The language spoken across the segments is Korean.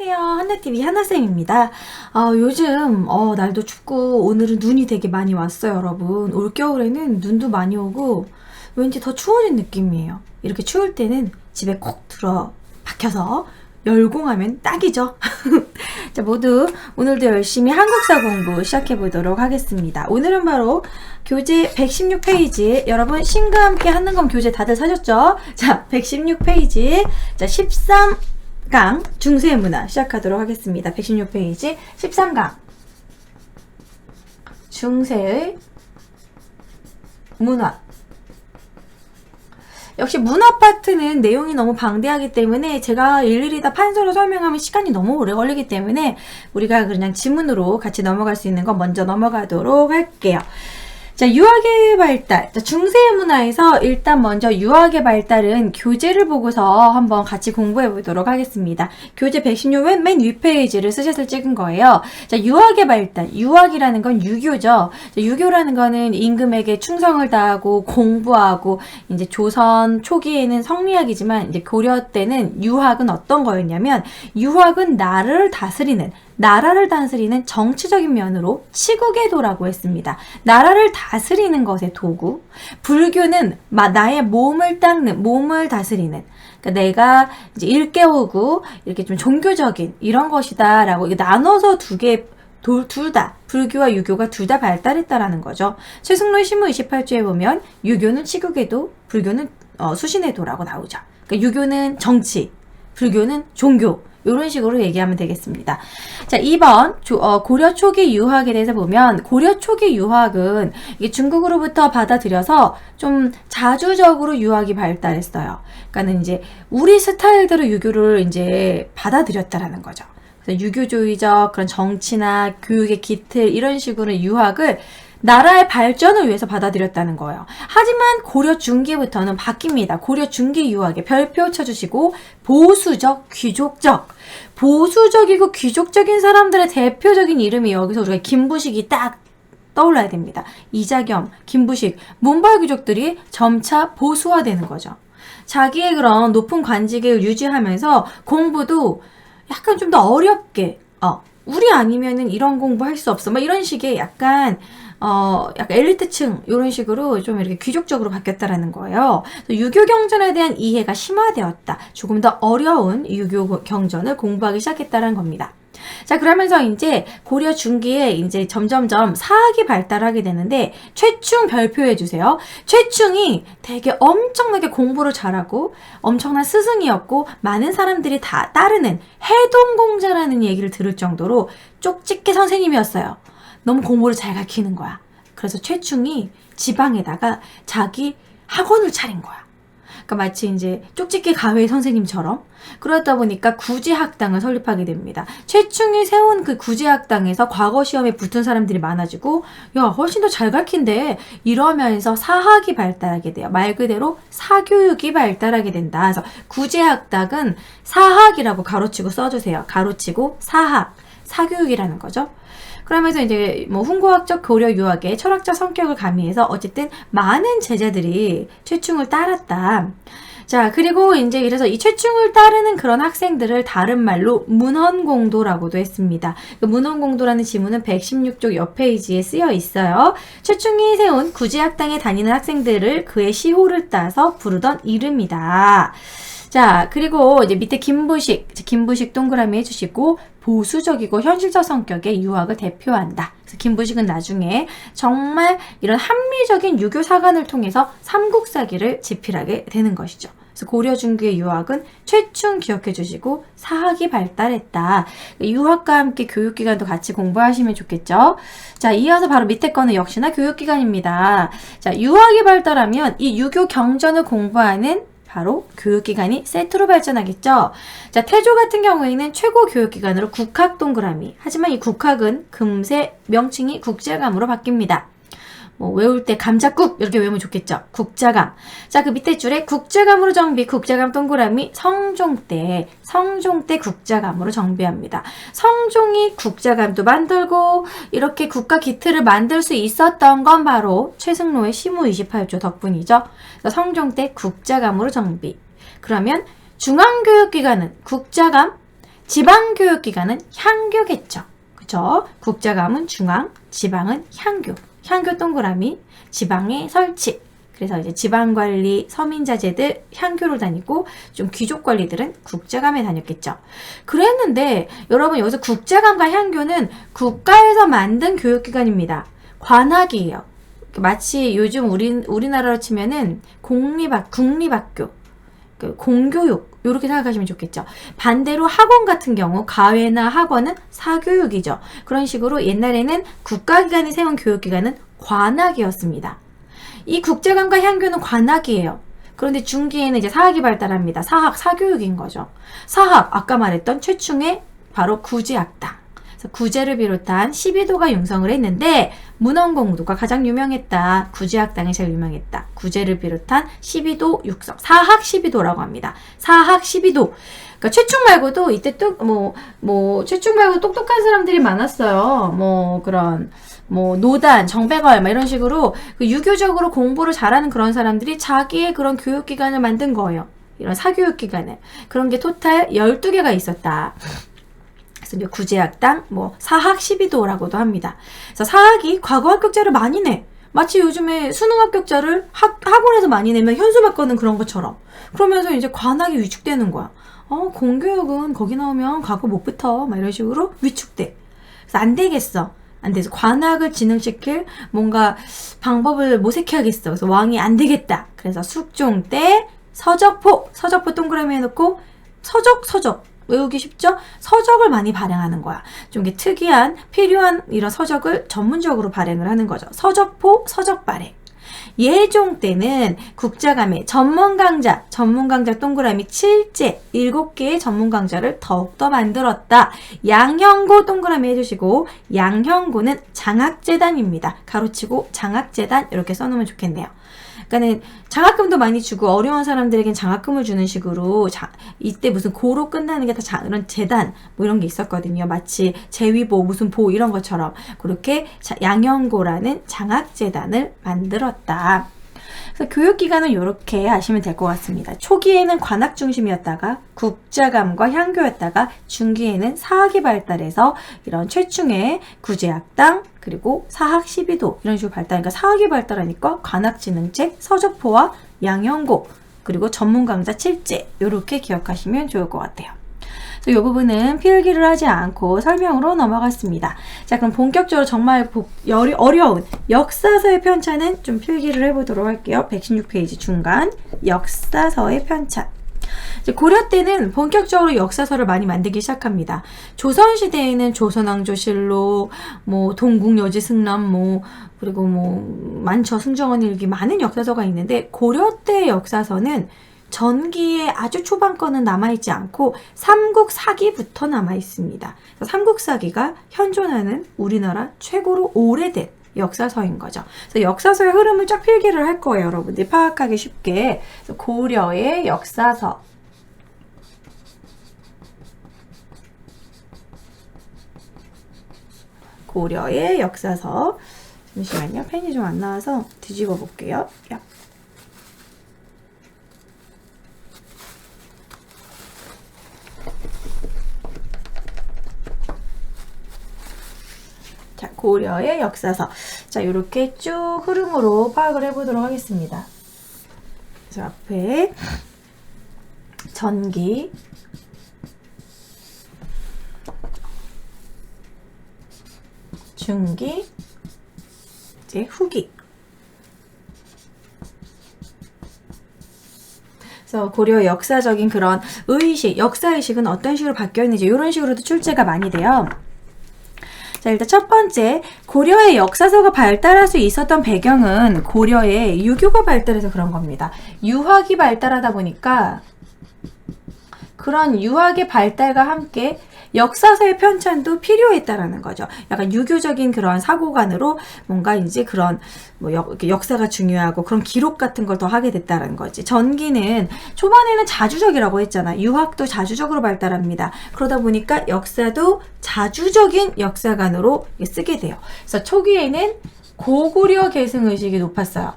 안녕하세요. 한나TV 한나쌤입니다. 요즘 날도 춥고 오늘은 눈이 되게 많이 왔어요, 여러분. 올겨울에는 눈도 많이 오고 왠지 더 추워진 느낌이에요. 이렇게 추울 때는 집에 콕 들어 박혀서 열공하면 딱이죠. 자, 모두 오늘도 열심히 한국사 공부 시작해 보도록 하겠습니다. 오늘은 바로 교재 116페이지, 여러분 신과 함께 한능검 교재 다들 사셨죠? 자, 116페이지, 자 13강 중세의 문화 시작하도록 하겠습니다. 116페이지 13강 중세의 문화. 역시 문화 파트는 내용이 너무 방대하기 때문에 제가 일일이 다 판서로 설명하면 시간이 너무 오래 걸리기 때문에 우리가 그냥 지문으로 같이 넘어갈 수 있는 거 먼저 넘어가도록 할게요. 자, 유학의 발달. 자, 중세의 문화에서 일단 먼저 유학의 발달은 교재를 보고서 한번 같이 공부해 보도록 하겠습니다. 교재 116 맨 윗페이지를 스샷을 찍은 거예요. 자, 유학의 발달. 유학이라는 건 유교죠. 자, 유교라는 거는 임금에게 충성을 다하고 공부하고, 이제 조선 초기에는 성리학이지만 이제 고려 때는 유학은 어떤 거였냐면, 유학은 나라를 다스리는 정치적인 면으로 치국의도라고 했습니다. 나라를 다스리는 것의 도구. 불교는 나의 몸을 닦는, 몸을 다스리는. 그러니까 내가 이제 일깨우고 이렇게 좀 종교적인 이런 것이다라고 나눠서 둘 다, 불교와 유교가 둘 다 발달했다라는 거죠. 최승로의 신무 28조에 보면 유교는 치국의도, 불교는 수신의도라고 나오죠. 그러니까 유교는 정치, 불교는 종교. 이런 식으로 얘기하면 되겠습니다. 자, 2번 고려 초기 유학에 대해서 보면, 고려 초기 유학은 이게 중국으로부터 받아들여서 좀 자주적으로 유학이 발달했어요. 그러니까는 이제 우리 스타일대로 유교를 이제 받아들였다라는 거죠. 그래서 유교주의적 그런 정치나 교육의 기틀 이런 식으로 유학을 나라의 발전을 위해서 받아들였다는 거예요. 하지만 고려 중기부터는 바뀝니다. 고려 중기 유학에 별표 쳐주시고, 보수적, 귀족적. 보수적이고 귀족적인 사람들의 대표적인 이름이 여기서 우리가 김부식이 딱 떠올라야 됩니다. 이자겸, 김부식, 문벌 귀족들이 점차 보수화되는 거죠. 자기의 그런 높은 관직을 유지하면서 공부도 약간 좀 더 어렵게, 우리 아니면은 이런 공부 할 수 없어. 막 이런 식의 약간 엘리트층, 이런 식으로 좀 이렇게 귀족적으로 바뀌었다라는 거예요. 유교 경전에 대한 이해가 심화되었다. 조금 더 어려운 유교 경전을 공부하기 시작했다는 겁니다. 자, 그러면서 이제 고려 중기에 이제 점점점 사학이 발달하게 되는데, 최충 별표해 주세요. 최충이 되게 엄청나게 공부를 잘하고 엄청난 스승이었고 많은 사람들이 다 따르는 해동공자라는 얘기를 들을 정도로 쪽집게 선생님이었어요. 너무 공부를 잘 가르치는 거야. 그래서 최충이 지방에다가 자기 학원을 차린 거야. 그러니까 마치 이제 쪽집게 가회 선생님처럼. 그러다 보니까 구제학당을 설립하게 됩니다. 최충이 세운 그 구제학당에서 과거 시험에 붙은 사람들이 많아지고, 야, 훨씬 더 잘 가르친대. 이러면서 사학이 발달하게 돼요. 말 그대로 사교육이 발달하게 된다. 그래서 구제학당은 사학이라고 가로치고 써주세요. 가로치고 사학, 사교육이라는 거죠. 그러면서 이제 훈고학적 고려 유학의 철학적 성격을 가미해서 어쨌든 많은 제자들이 최충을 따랐다. 자, 그리고 이제 이래서 이 최충을 따르는 그런 학생들을 다른 말로 문헌공도라고도 했습니다. 그 문헌공도라는 지문은 116쪽 옆 페이지에 쓰여 있어요. 최충이 세운 구제학당에 다니는 학생들을 그의 시호를 따서 부르던 이름이다. 자, 그리고 이제 밑에 김부식 동그라미 해주시고, 보수적이고 현실적 성격의 유학을 대표한다. 그래서 김부식은 나중에 정말 이런 합리적인 유교 사관을 통해서 삼국사기를 집필하게 되는 것이죠. 그래서 고려 중기의 유학은 최충 기억해 주시고, 사학이 발달했다. 유학과 함께 교육기관도 같이 공부하시면 좋겠죠. 자, 이어서 바로 밑에 거는 역시나 교육기관입니다. 자, 유학이 발달하면 이 유교 경전을 공부하는 바로 교육기관이 세트로 발전하겠죠. 자, 태조 같은 경우에는 최고 교육기관으로 국학 동그라미. 하지만 이 국학은 금세 명칭이 국자감으로 바뀝니다. 외울 때 감자국 이렇게 외우면 좋겠죠. 국자감. 자, 그 밑에 줄에 국자감으로 정비, 국자감 동그라미, 성종 때 국자감으로 정비합니다. 성종이 국자감도 만들고 이렇게 국가 기틀을 만들 수 있었던 건 바로 최승로의 시무 28조 덕분이죠. 성종 때 국자감으로 정비. 그러면 중앙교육기관은 국자감, 지방교육기관은 향교겠죠. 그쵸? 국자감은 중앙, 지방은 향교. 향교 동그라미, 지방에 설치. 그래서 이제 지방관리, 서민자제들 향교로 다니고 좀 귀족관리들은 국자감에 다녔겠죠. 그랬는데 여러분 여기서 국자감과 향교는 국가에서 만든 교육기관입니다. 관학이에요. 마치 요즘 우리나라로 치면은 국립학교, 공교육 이렇게 생각하시면 좋겠죠. 반대로 학원 같은 경우 가외나 학원은 사교육이죠. 그런 식으로 옛날에는 국가기관이 세운 교육기관은 관학이었습니다. 이 국제감과 향교는 관학이에요. 그런데 중기에는 이제 사학이 발달합니다. 사교육인 거죠. 사학, 아까 말했던 최충의 바로 구제학당. 그래서 구제를 비롯한 12도가 융성을 했는데 문헌공도가 가장 유명했다. 구제학당이 제일 유명했다. 구제를 비롯한 12도 육성, 사학 12도라고 합니다. 사학 12도. 그러니까 최충 말고도 이때 또 최충 말고 똑똑한 사람들이 많았어요. 노단, 정백월 이런 식으로 유교적으로 공부를 잘하는 그런 사람들이 자기의 그런 교육기관을 만든 거예요. 이런 사교육기관을. 그런 게 토탈 12개가 있었다. 그래서 이제 구제학당, 사학 12도라고도 합니다. 그래서 사학이 과거 합격자를 많이 내. 마치 요즘에 수능 합격자를 학원에서 많이 내면 현수 받거는 그런 것처럼. 그러면서 이제 관학이 위축되는 거야. 공교육은 거기 나오면 과거 못 붙어. 이런 식으로 위축돼. 그래서 안 되겠어. 안 돼서 관학을 진흥시킬 뭔가 방법을 모색해야겠어. 그래서 왕이 안 되겠다. 그래서 숙종 때 서적포 동그라미 해놓고 서적 외우기 쉽죠? 서적을 많이 발행하는 거야. 좀 이게 특이한 필요한 이런 서적을 전문적으로 발행을 하는 거죠. 서적포 서적 발행. 예종 때는 국자감에 전문 강좌 동그라미 7제 7개의 전문 강좌를 더욱더 만들었다. 양형고 동그라미 해주시고 양형고는 장학재단입니다. 가로치고 장학재단 이렇게 써놓으면 좋겠네요. 그러니까는 장학금도 많이 주고 어려운 사람들에겐 장학금을 주는 식으로 이때 무슨 고로 끝나는 게 다 이런 재단 이런 게 있었거든요. 마치 재위보 무슨 보 이런 것처럼 그렇게 양형고라는 장학재단을 만들었다. 그래서 교육기관은 이렇게 아시면 될 것 같습니다. 초기에는 관학 중심이었다가 국자감과 향교였다가 중기에는 사학이 발달해서 이런 최충의 구제학당 그리고 사학 12도 이런 식으로 발달하니까 사학이 발달하니까 관학진흥책, 서적포와 양형고 그리고 전문 강좌 7제 이렇게 기억하시면 좋을 것 같아요. 이 부분은 필기를 하지 않고 설명으로 넘어갔습니다. 자, 그럼 본격적으로 정말 어려운 역사서의 편찬은 좀 필기를 해보도록 할게요. 116페이지 중간 역사서의 편찬. 이제 고려 때는 본격적으로 역사서를 많이 만들기 시작합니다. 조선시대에는 조선왕조실록, 동국여지승람, 그리고 만처 승정원 일기 많은 역사서가 있는데 고려 때 역사서는 전기의 아주 초반 거는 남아있지 않고 삼국사기부터 남아있습니다. 삼국사기가 현존하는 우리나라 최고로 오래된 역사서인 거죠. 그래서 역사서의 흐름을 쫙 필기를 할 거예요. 여러분들이 파악하기 쉽게. 그래서 고려의 역사서. 고려의 역사서. 잠시만요. 펜이 좀 안 나와서 뒤집어 볼게요. 자, 고려의 역사서. 자, 이렇게 쭉 흐름으로 파악을 해보도록 하겠습니다. 자, 앞에 전기, 중기, 이제 후기. 그래서 고려 역사적인 그런 의식, 역사의식은 어떤 식으로 바뀌었는지 이런 식으로도 출제가 많이 돼요. 자, 일단 첫 번째, 고려의 역사서가 발달할 수 있었던 배경은 고려의 유교가 발달해서 그런 겁니다. 유학이 발달하다 보니까 그런 유학의 발달과 함께 역사서의 편찬도 필요했다라는 거죠. 약간 유교적인 그런 사고관으로 뭔가 이제 그런 역사가 중요하고 그런 기록 같은 걸 더 하게 됐다는 거지. 전기는 초반에는 자주적이라고 했잖아. 유학도 자주적으로 발달합니다. 그러다 보니까 역사도 자주적인 역사관으로 쓰게 돼요. 그래서 초기에는 고구려 계승의식이 높았어요.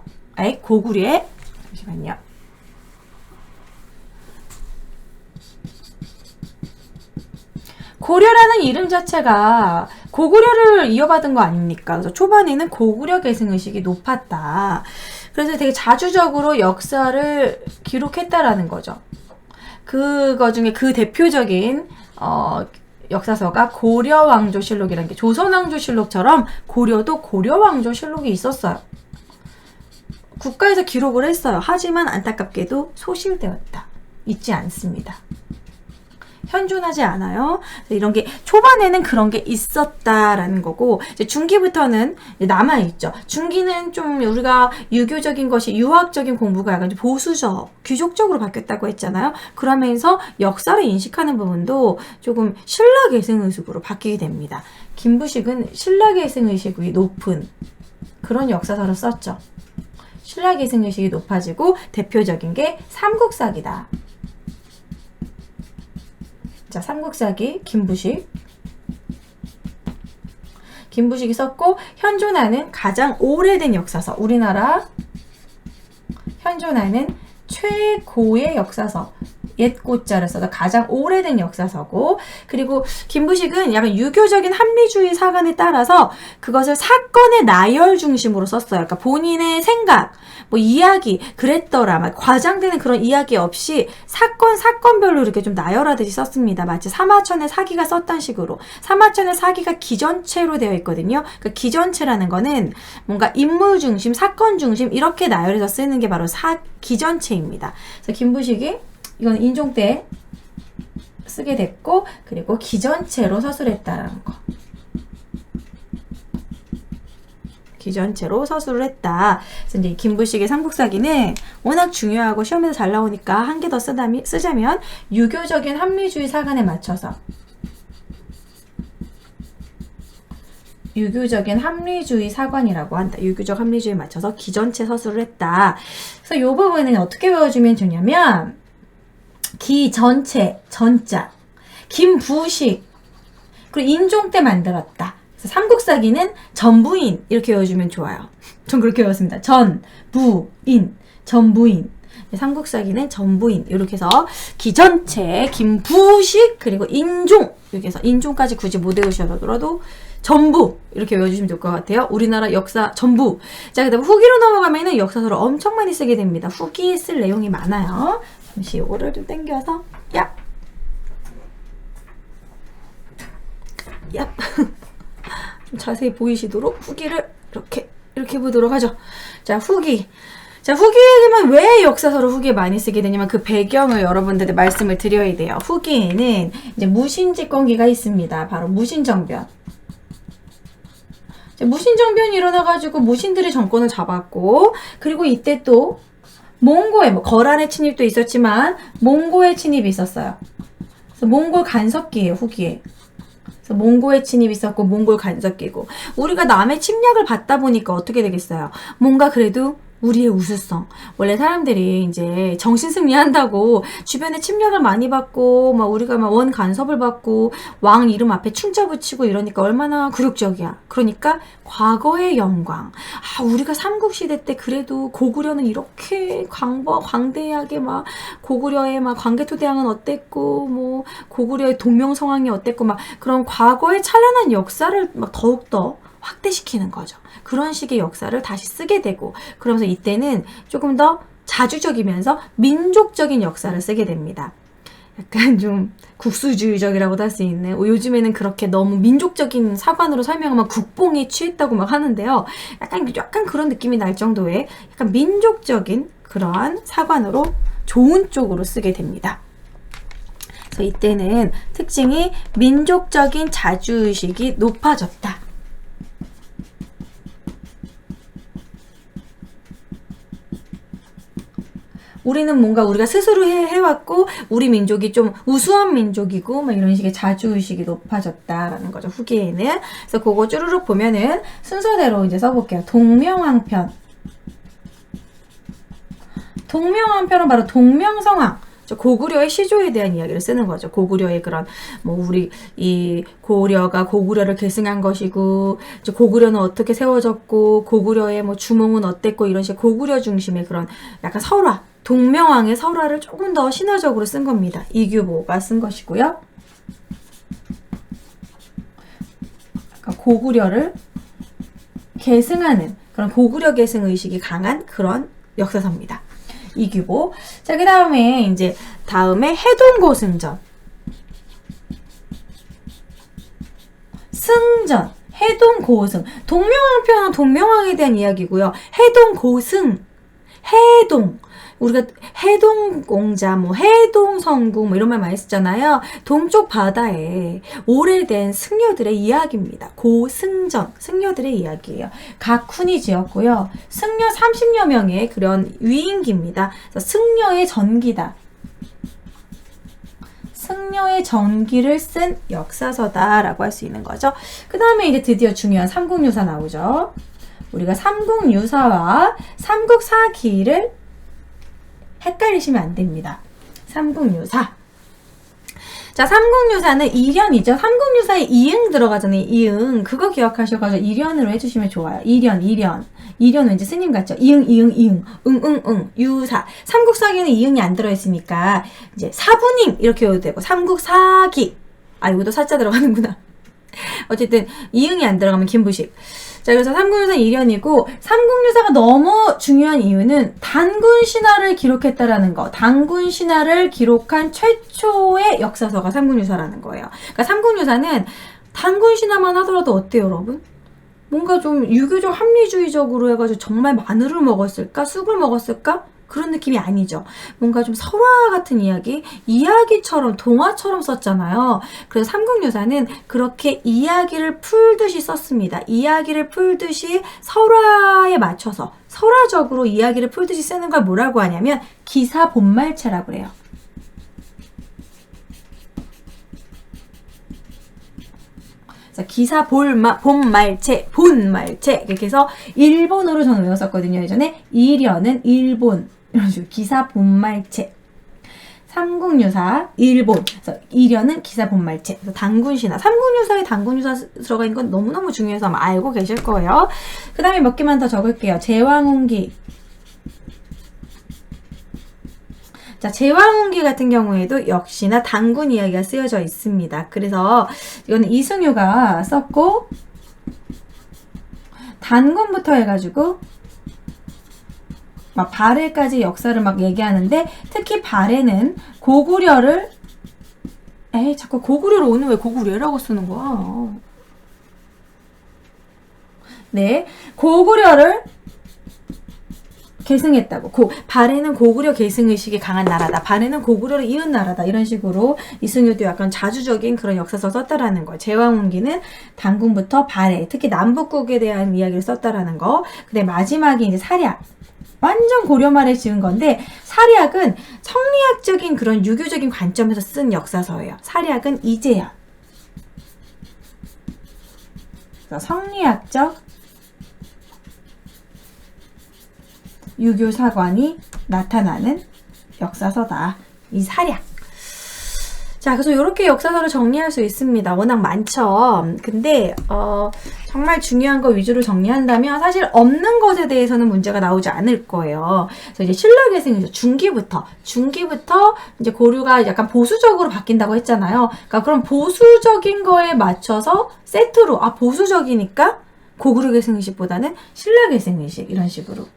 고구려에 잠시만요. 고려라는 이름 자체가 고구려를 이어받은 거 아닙니까? 그래서 초반에는 고구려 계승의식이 높았다. 그래서 되게 자주적으로 역사를 기록했다라는 거죠. 그거 중에 그 대표적인 역사서가 고려왕조실록이라는 게, 조선왕조실록처럼 고려도 고려왕조실록이 있었어요. 국가에서 기록을 했어요. 하지만 안타깝게도 소실되었다. 있지 않습니다. 현존하지 않아요. 이런 게 초반에는 그런 게 있었다라는 거고, 이제 중기부터는 남아있죠. 중기는 좀 우리가 유교적인 것이, 유학적인 공부가 약간 좀 보수적, 귀족적으로 바뀌었다고 했잖아요. 그러면서 역사를 인식하는 부분도 조금 신라 계승의식으로 바뀌게 됩니다. 김부식은 신라 계승의식이 높은 그런 역사서를 썼죠. 신라 계승의식이 높아지고 대표적인 게 삼국사기다. 자, 삼국사기 김부식이 썼고, 현존하는 가장 오래된 역사서, 우리나라 현존하는 최고의 역사서, 옛고자를 써서 가장 오래된 역사서고, 그리고 김부식은 약간 유교적인 합리주의 사관에 따라서 그것을 사건의 나열 중심으로 썼어요. 그러니까 본인의 생각, 뭐 이야기, 그랬더라, 막 과장되는 그런 이야기 없이 사건별로 이렇게 좀 나열하듯이 썼습니다. 마치 사마천의 사기가 썼던 식으로. 사마천의 사기가 기전체로 되어 있거든요. 그러니까 기전체라는 거는 뭔가 인물 중심, 사건 중심 이렇게 나열해서 쓰는 게 바로 기전체입니다. 그래서 김부식이 이건 인종 때 쓰게 됐고, 그리고 기전체로 서술했다라는 거. 기전체로 서술을 했다. 그래서 이제 김부식의 삼국사기는 워낙 중요하고 시험에서 잘 나오니까 한 개 더 쓰자면 유교적인 합리주의 사관에 맞춰서 유교적인 합리주의 사관이라고 한다. 유교적 합리주의에 맞춰서 기전체 서술을 했다. 그래서 이 부분은 어떻게 외워주면 좋냐면, 기전체, 전자, 김부식, 그리고 인종 때 만들었다. 그래서 삼국사기는 전부인 이렇게 외워주면 좋아요. 전 그렇게 외웠습니다. 전부인, 전부인. 삼국사기는 전부인 이렇게 해서 기전체, 김부식, 그리고 인종 이렇게 해서 인종까지 굳이 못 외우셔도 전부 이렇게 외워주시면 될 것 같아요. 우리나라 역사 전부. 자, 그다음 후기로 넘어가면은 역사서를 엄청 많이 쓰게 됩니다. 후기에 쓸 내용이 많아요. 잠시 이거를 좀 당겨서 얍! 좀 자세히 보이시도록 후기를 이렇게 보도록 하죠. 자, 후기. 자, 후기에만 왜 역사서를 후기에 많이 쓰게 되냐면 그 배경을 여러분들한테 말씀을 드려야 돼요. 후기에는 이제 무신집권기가 있습니다. 바로 무신정변. 무신정변이 일어나가지고 무신들이 정권을 잡았고, 그리고 이때 또 몽고의 거란의 침입도 있었지만 몽고의 침입이 있었어요. 그래서 몽골 간섭기예요, 후기에. 그래서 몽고의 침입이 있었고 몽골 간섭기고, 우리가 남의 침략을 받다 보니까 어떻게 되겠어요? 뭔가 그래도 우리의 우수성. 원래 사람들이 이제 정신승리한다고 주변에 침략을 많이 받고, 막 우리가 막 원 간섭을 받고, 왕 이름 앞에 충자 붙이고 이러니까 얼마나 굴욕적이야. 그러니까 과거의 영광. 우리가 삼국시대 때 그래도 고구려는 이렇게 광대하게 막 고구려의 막 광개토대왕은 어땠고, 뭐 고구려의 동명성왕이 어땠고, 막 그런 과거의 찬란한 역사를 막 더욱더 확대시키는 거죠. 그런 식의 역사를 다시 쓰게 되고, 그러면서 이때는 조금 더 자주적이면서 민족적인 역사를 쓰게 됩니다. 약간 좀 국수주의적이라고도 할 수 있는, 요즘에는 그렇게 너무 민족적인 사관으로 설명하면 국뽕에 취했다고 막 하는데요. 약간 그런 느낌이 날 정도의 약간 민족적인 그러한 사관으로 좋은 쪽으로 쓰게 됩니다. 그래서 이때는 특징이 민족적인 자주의식이 높아졌다. 우리는 뭔가 우리가 스스로 해왔고, 우리 민족이 좀 우수한 민족이고, 막 이런 식의 자주의식이 높아졌다라는 거죠, 후기에는. 그래서 그거 쭈루룩 보면은 순서대로 이제 써볼게요. 동명왕편. 동명왕편은 바로 동명성왕. 고구려의 시조에 대한 이야기를 쓰는 거죠. 고구려의 그런, 우리, 고려가 고구려를 계승한 것이고, 고구려는 어떻게 세워졌고, 고구려의 주몽은 어땠고, 이런 식의 고구려 중심의 그런 약간 설화, 동명왕의 설화를 조금 더 신화적으로 쓴 겁니다. 이규보가 쓴 것이고요. 고구려를 계승하는 그런 고구려 계승 의식이 강한 그런 역사서입니다. 이규보. 자, 그 다음에 해동고승전. 승전, 해동고승. 동명왕표는 동명왕에 대한 이야기고요. 해동고승, 해동. 우리가 해동공자, 해동성국 이런 말 많이 쓰잖아요. 동쪽 바다에 오래된 승려들의 이야기입니다. 고승전, 승려들의 이야기예요. 각훈이 지었고요. 승려 30여 명의 그런 위인기입니다. 승려의 전기다. 승려의 전기를 쓴 역사서다라고 할 수 있는 거죠. 그 다음에 이제 드디어 중요한 삼국유사 나오죠. 우리가 삼국유사와 삼국사기를 헷갈리시면 안 됩니다. 삼국유사. 자, 삼국유사는 이련이죠. 삼국유사에 이응 들어가잖아요. 이응. 그거 기억하셔가지고 이련으로 해주시면 좋아요. 이련. 이련 왠지 스님 같죠? 이응. 응. 유사. 삼국사기는 이응이 안 들어있으니까 이제 사부님 이렇게 외워도 되고 삼국사기. 아, 이것도 사자 들어가는구나. 어쨌든 이응이 안 들어가면 김부식. 자, 그래서 삼국유사 이련이고 삼국유사가 너무 중요한 이유는 단군 신화를 기록했다라는 거. 단군 신화를 기록한 최초의 역사서가 삼국유사라는 거예요. 그러니까 삼국유사는 단군 신화만 하더라도 어때요, 여러분? 뭔가 좀 유교적 합리주의적으로 해가지고 정말 마늘을 먹었을까? 쑥을 먹었을까? 그런 느낌이 아니죠. 뭔가 좀 설화 같은 이야기처럼 동화처럼 썼잖아요. 그래서 삼국유사는 그렇게 이야기를 풀듯이 썼습니다. 이야기를 풀듯이 설화에 맞춰서 설화적으로 이야기를 풀듯이 쓰는 걸 뭐라고 하냐면 기사본말체라고 그래요. 본말체 이렇게 해서 일본어로 저는 외웠었거든요. 예전에 이련은 일본 이런 식으로 기사본말체. 삼국유사 일본. 그래서 이련은 기사본말체. 그래서 단군신화. 삼국유사에 단군유사 들어가 있는 건 너무너무 중요해서 아마 알고 계실 거예요. 그 다음에 몇 개만 더 적을게요. 제왕운기. 자, 제왕운기 같은 경우에도 역시나 단군 이야기가 쓰여져 있습니다. 그래서 이거는 이승유가 썼고 단군부터 해가지고 막 발해까지 역사를 막 얘기하는데 특히 발해는 고구려를 자꾸 고구려로 오는 왜 고구려라고 쓰는 거야? 네, 고구려를 계승했다고. 발해는 고구려 계승의식이 강한 나라다. 발해는 고구려를 이은 나라다. 이런 식으로 이승유도 약간 자주적인 그런 역사서 썼다라는 거예요. 제왕운기는 단군부터 발해, 특히 남북국에 대한 이야기를 썼다라는 거. 근데 마지막에 이제 사략. 완전 고려 말에 지은 건데 사략은 성리학적인 그런 유교적인 관점에서 쓴 역사서예요. 사략은 이재현. 그래서 성리학적 유교 사관이 나타나는 역사서다. 이 사략. 자, 그래서 이렇게 역사서를 정리할 수 있습니다. 워낙 많죠. 근데 정말 중요한 거 위주로 정리한다면 사실 없는 것에 대해서는 문제가 나오지 않을 거예요. 그래서 이제 신라계승이죠. 중기부터 이제 고려가 약간 보수적으로 바뀐다고 했잖아요. 그러니까 그런 보수적인 거에 맞춰서 세트로 보수적이니까 고구려 계승의식보다는 신라계승의식 이런 식으로.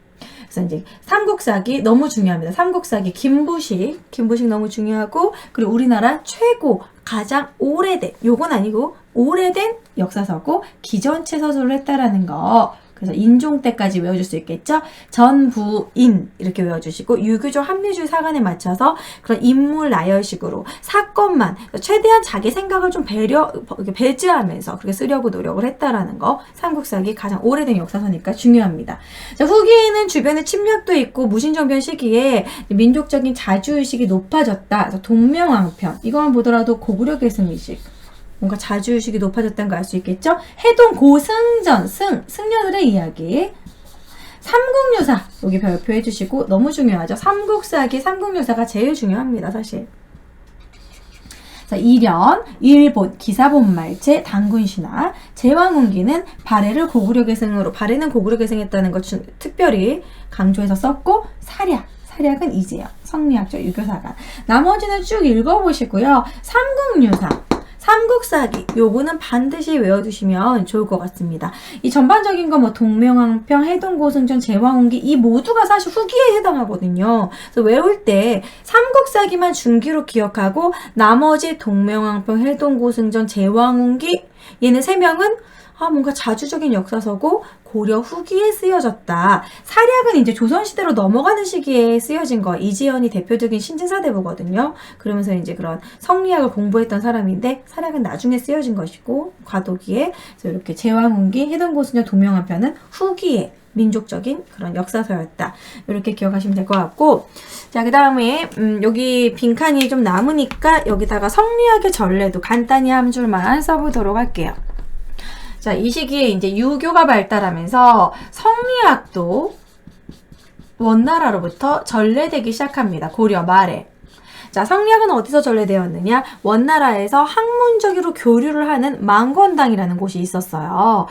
그래서 이제 삼국사기 너무 중요합니다. 삼국사기 김부식 너무 중요하고 그리고 우리나라 최고 가장 오래된 요건 아니고 오래된 역사서고 기전체 서술을 했다라는 거. 그래서 인종 때까지 외워줄 수 있겠죠. 전부인 이렇게 외워주시고 유교적 합리주의 사관에 맞춰서 그런 인물 나열식으로 사건만 최대한 자기 생각을 좀 배제하면서 그렇게 쓰려고 노력을 했다라는 거. 삼국사기 가장 오래된 역사서니까 중요합니다. 자, 후기에는 주변에 침략도 있고 무신정변 시기에 민족적인 자주의식이 높아졌다. 그래서 동명왕편 이거만 보더라도 고구려 계승의식 뭔가 자주의식이 높아졌다는 걸 알 수 있겠죠? 해동 고승전, 승려들의 이야기. 삼국유사, 여기 별표해 주시고 너무 중요하죠? 삼국사기, 삼국유사가 제일 중요합니다, 사실. 자, 이련, 일본, 기사본말체, 단군신화, 제왕운기는 발해를 고구려 계승으로, 발해는 고구려 계승했다는 걸 특별히 강조해서 썼고, 사략은 이재현, 성리학적 유교사관. 나머지는 쭉 읽어보시고요. 삼국유사 삼국사기 요거는 반드시 외워두시면 좋을 것 같습니다. 이 전반적인 거 뭐 동명왕평, 해동고승전, 제왕운기 이 모두가 사실 후기에 해당하거든요. 그래서 외울 때 삼국사기만 중기로 기억하고 나머지 동명왕평, 해동고승전, 제왕운기 얘는 3명은 뭔가 자주적인 역사서고 고려 후기에 쓰여졌다. 사략은 이제 조선시대로 넘어가는 시기에 쓰여진 거. 이지연이 대표적인 신진사대부거든요. 그러면서 이제 그런 성리학을 공부했던 사람인데 사략은 나중에 쓰여진 것이고 과도기에 그래서 이렇게 제왕운기, 해동고승전, 동명왕편은 후기에 민족적인 그런 역사서였다. 이렇게 기억하시면 될 것 같고 자, 그 다음에 여기 빈칸이 좀 남으니까 여기다가 성리학의 전례도 간단히 한 줄만 써보도록 할게요. 자, 이 시기에 이제 유교가 발달하면서 성리학도 원나라로부터 전래되기 시작합니다. 고려 말에. 자, 성리학은 어디서 전래되었느냐? 원나라에서 학문적으로 교류를 하는 망건당이라는 곳이 있었어요.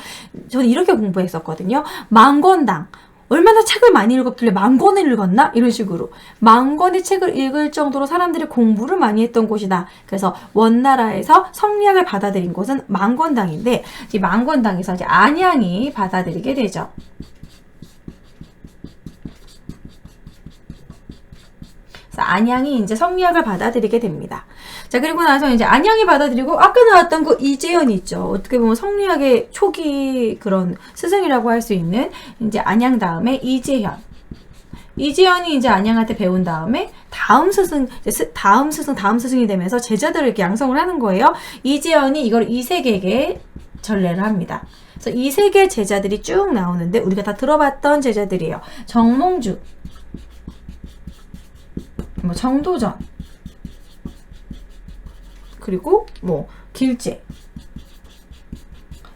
저는 이렇게 공부했었거든요. 망건당. 얼마나 책을 많이 읽었길래 만권을 읽었나? 이런 식으로. 만권의 책을 읽을 정도로 사람들이 공부를 많이 했던 곳이다. 그래서 원나라에서 성리학을 받아들인 곳은 만권당인데, 이 만권당에서 이제 안양이 받아들이게 되죠. 그래서 안양이 이제 성리학을 받아들이게 됩니다. 자, 그리고 나서 이제 안양이 받아들이고, 아까 나왔던 그 이재현이 있죠. 어떻게 보면 성리학의 초기 그런 스승이라고 할 수 있는 이제 안양 다음에 이재현. 이재현이 이제 안양한테 배운 다음에 다음 스승이 되면서 제자들을 이렇게 양성을 하는 거예요. 이재현이 이걸 이색에게 전례를 합니다. 그래서 이색의 제자들이 쭉 나오는데, 우리가 다 들어봤던 제자들이에요. 정몽주, 뭐 정도전, 그리고 뭐 길제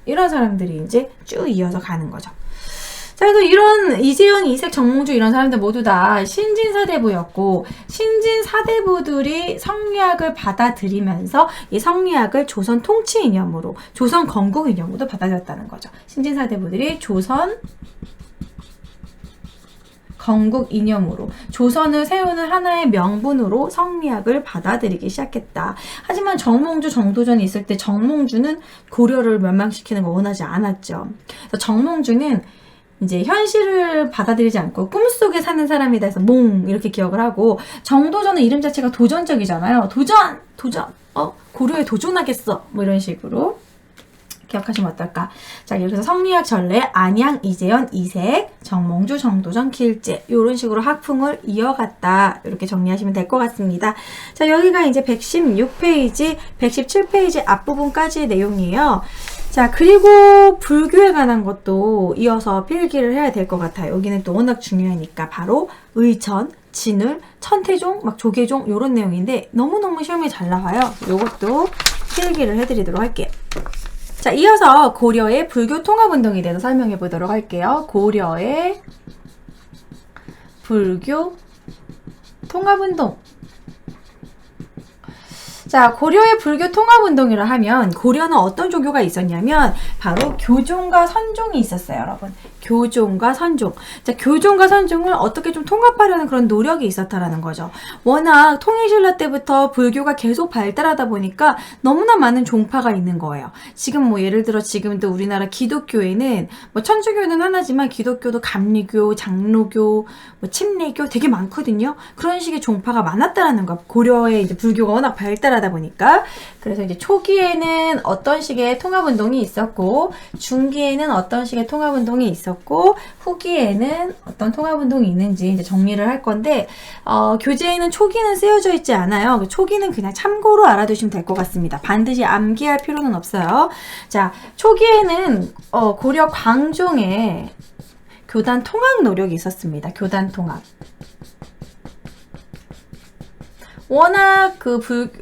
이런 사람들이 이제 쭉 이어서 가는 거죠. 자, 그래도 이런 이재현, 이색, 정몽주 이런 사람들 모두 다 신진사대부였고 신진사대부들이 성리학을 받아들이면서 이 성리학을 조선 통치 이념으로, 조선 건국 이념으로 받아들였다는 거죠. 신진사대부들이 조선 건국 이념으로 조선을 세우는 하나의 명분으로 성리학을 받아들이기 시작했다. 하지만 정몽주, 정도전이 있을 때 정몽주는 고려를 멸망시키는 걸 원하지 않았죠. 그래서 정몽주는 이제 현실을 받아들이지 않고 꿈속에 사는 사람이다 해서 몽 이렇게 기억을 하고, 정도전은 이름 자체가 도전적이잖아요. 도전! 고려에 도전하겠어! 뭐 이런 식으로 기억하시면 어떨까? 자, 여기서 성리학 전례, 안양, 이재현, 이색, 정몽주, 정도전, 길제 이런 식으로 학풍을 이어갔다. 이렇게 정리하시면 될 것 같습니다. 자, 여기가 이제 116페이지, 117페이지 앞부분까지의 내용이에요. 자, 그리고 불교에 관한 것도 이어서 필기를 해야 될 것 같아요. 여기는 또 워낙 중요하니까 바로 의천, 진울, 천태종, 막 조계종 이런 내용인데 너무너무 시험에 잘 나와요. 이것도 필기를 해드리도록 할게요. 자, 이어서 고려의 불교 통합운동에 대해서 설명해 보도록 할게요. 고려의 불교 통합운동. 자, 고려의 불교 통합운동이라 하면 고려는 어떤 종교가 있었냐면 바로 교종과 선종이 있었어요, 여러분. 교종과 선종. 자, 교종과 선종을 어떻게 좀 통합하려는 그런 노력이 있었다라는 거죠. 워낙 통일신라 때부터 불교가 계속 발달하다 보니까 너무나 많은 종파가 있는 거예요. 지금 뭐 예를 들어 지금도 우리나라 기독교에는 뭐 천주교는 하나지만 기독교도 감리교, 장로교, 뭐 침례교 되게 많거든요. 그런 식의 종파가 많았다라는 거. 고려의 이제 불교가 워낙 발달하다 보니까. 그래서 이제 초기에는 어떤 식의 통합운동이 있었고, 중기에는 어떤 식의 통합운동이 있었고, 후기에는 어떤 통합운동이 있는지 이제 정리를 할 건데, 교재에는 초기는 쓰여져 있지 않아요. 초기는 그냥 참고로 알아두시면 될 것 같습니다. 반드시 암기할 필요는 없어요. 자, 초기에는 고려 광종에 교단 통합 노력이 있었습니다. 교단 통합. 워낙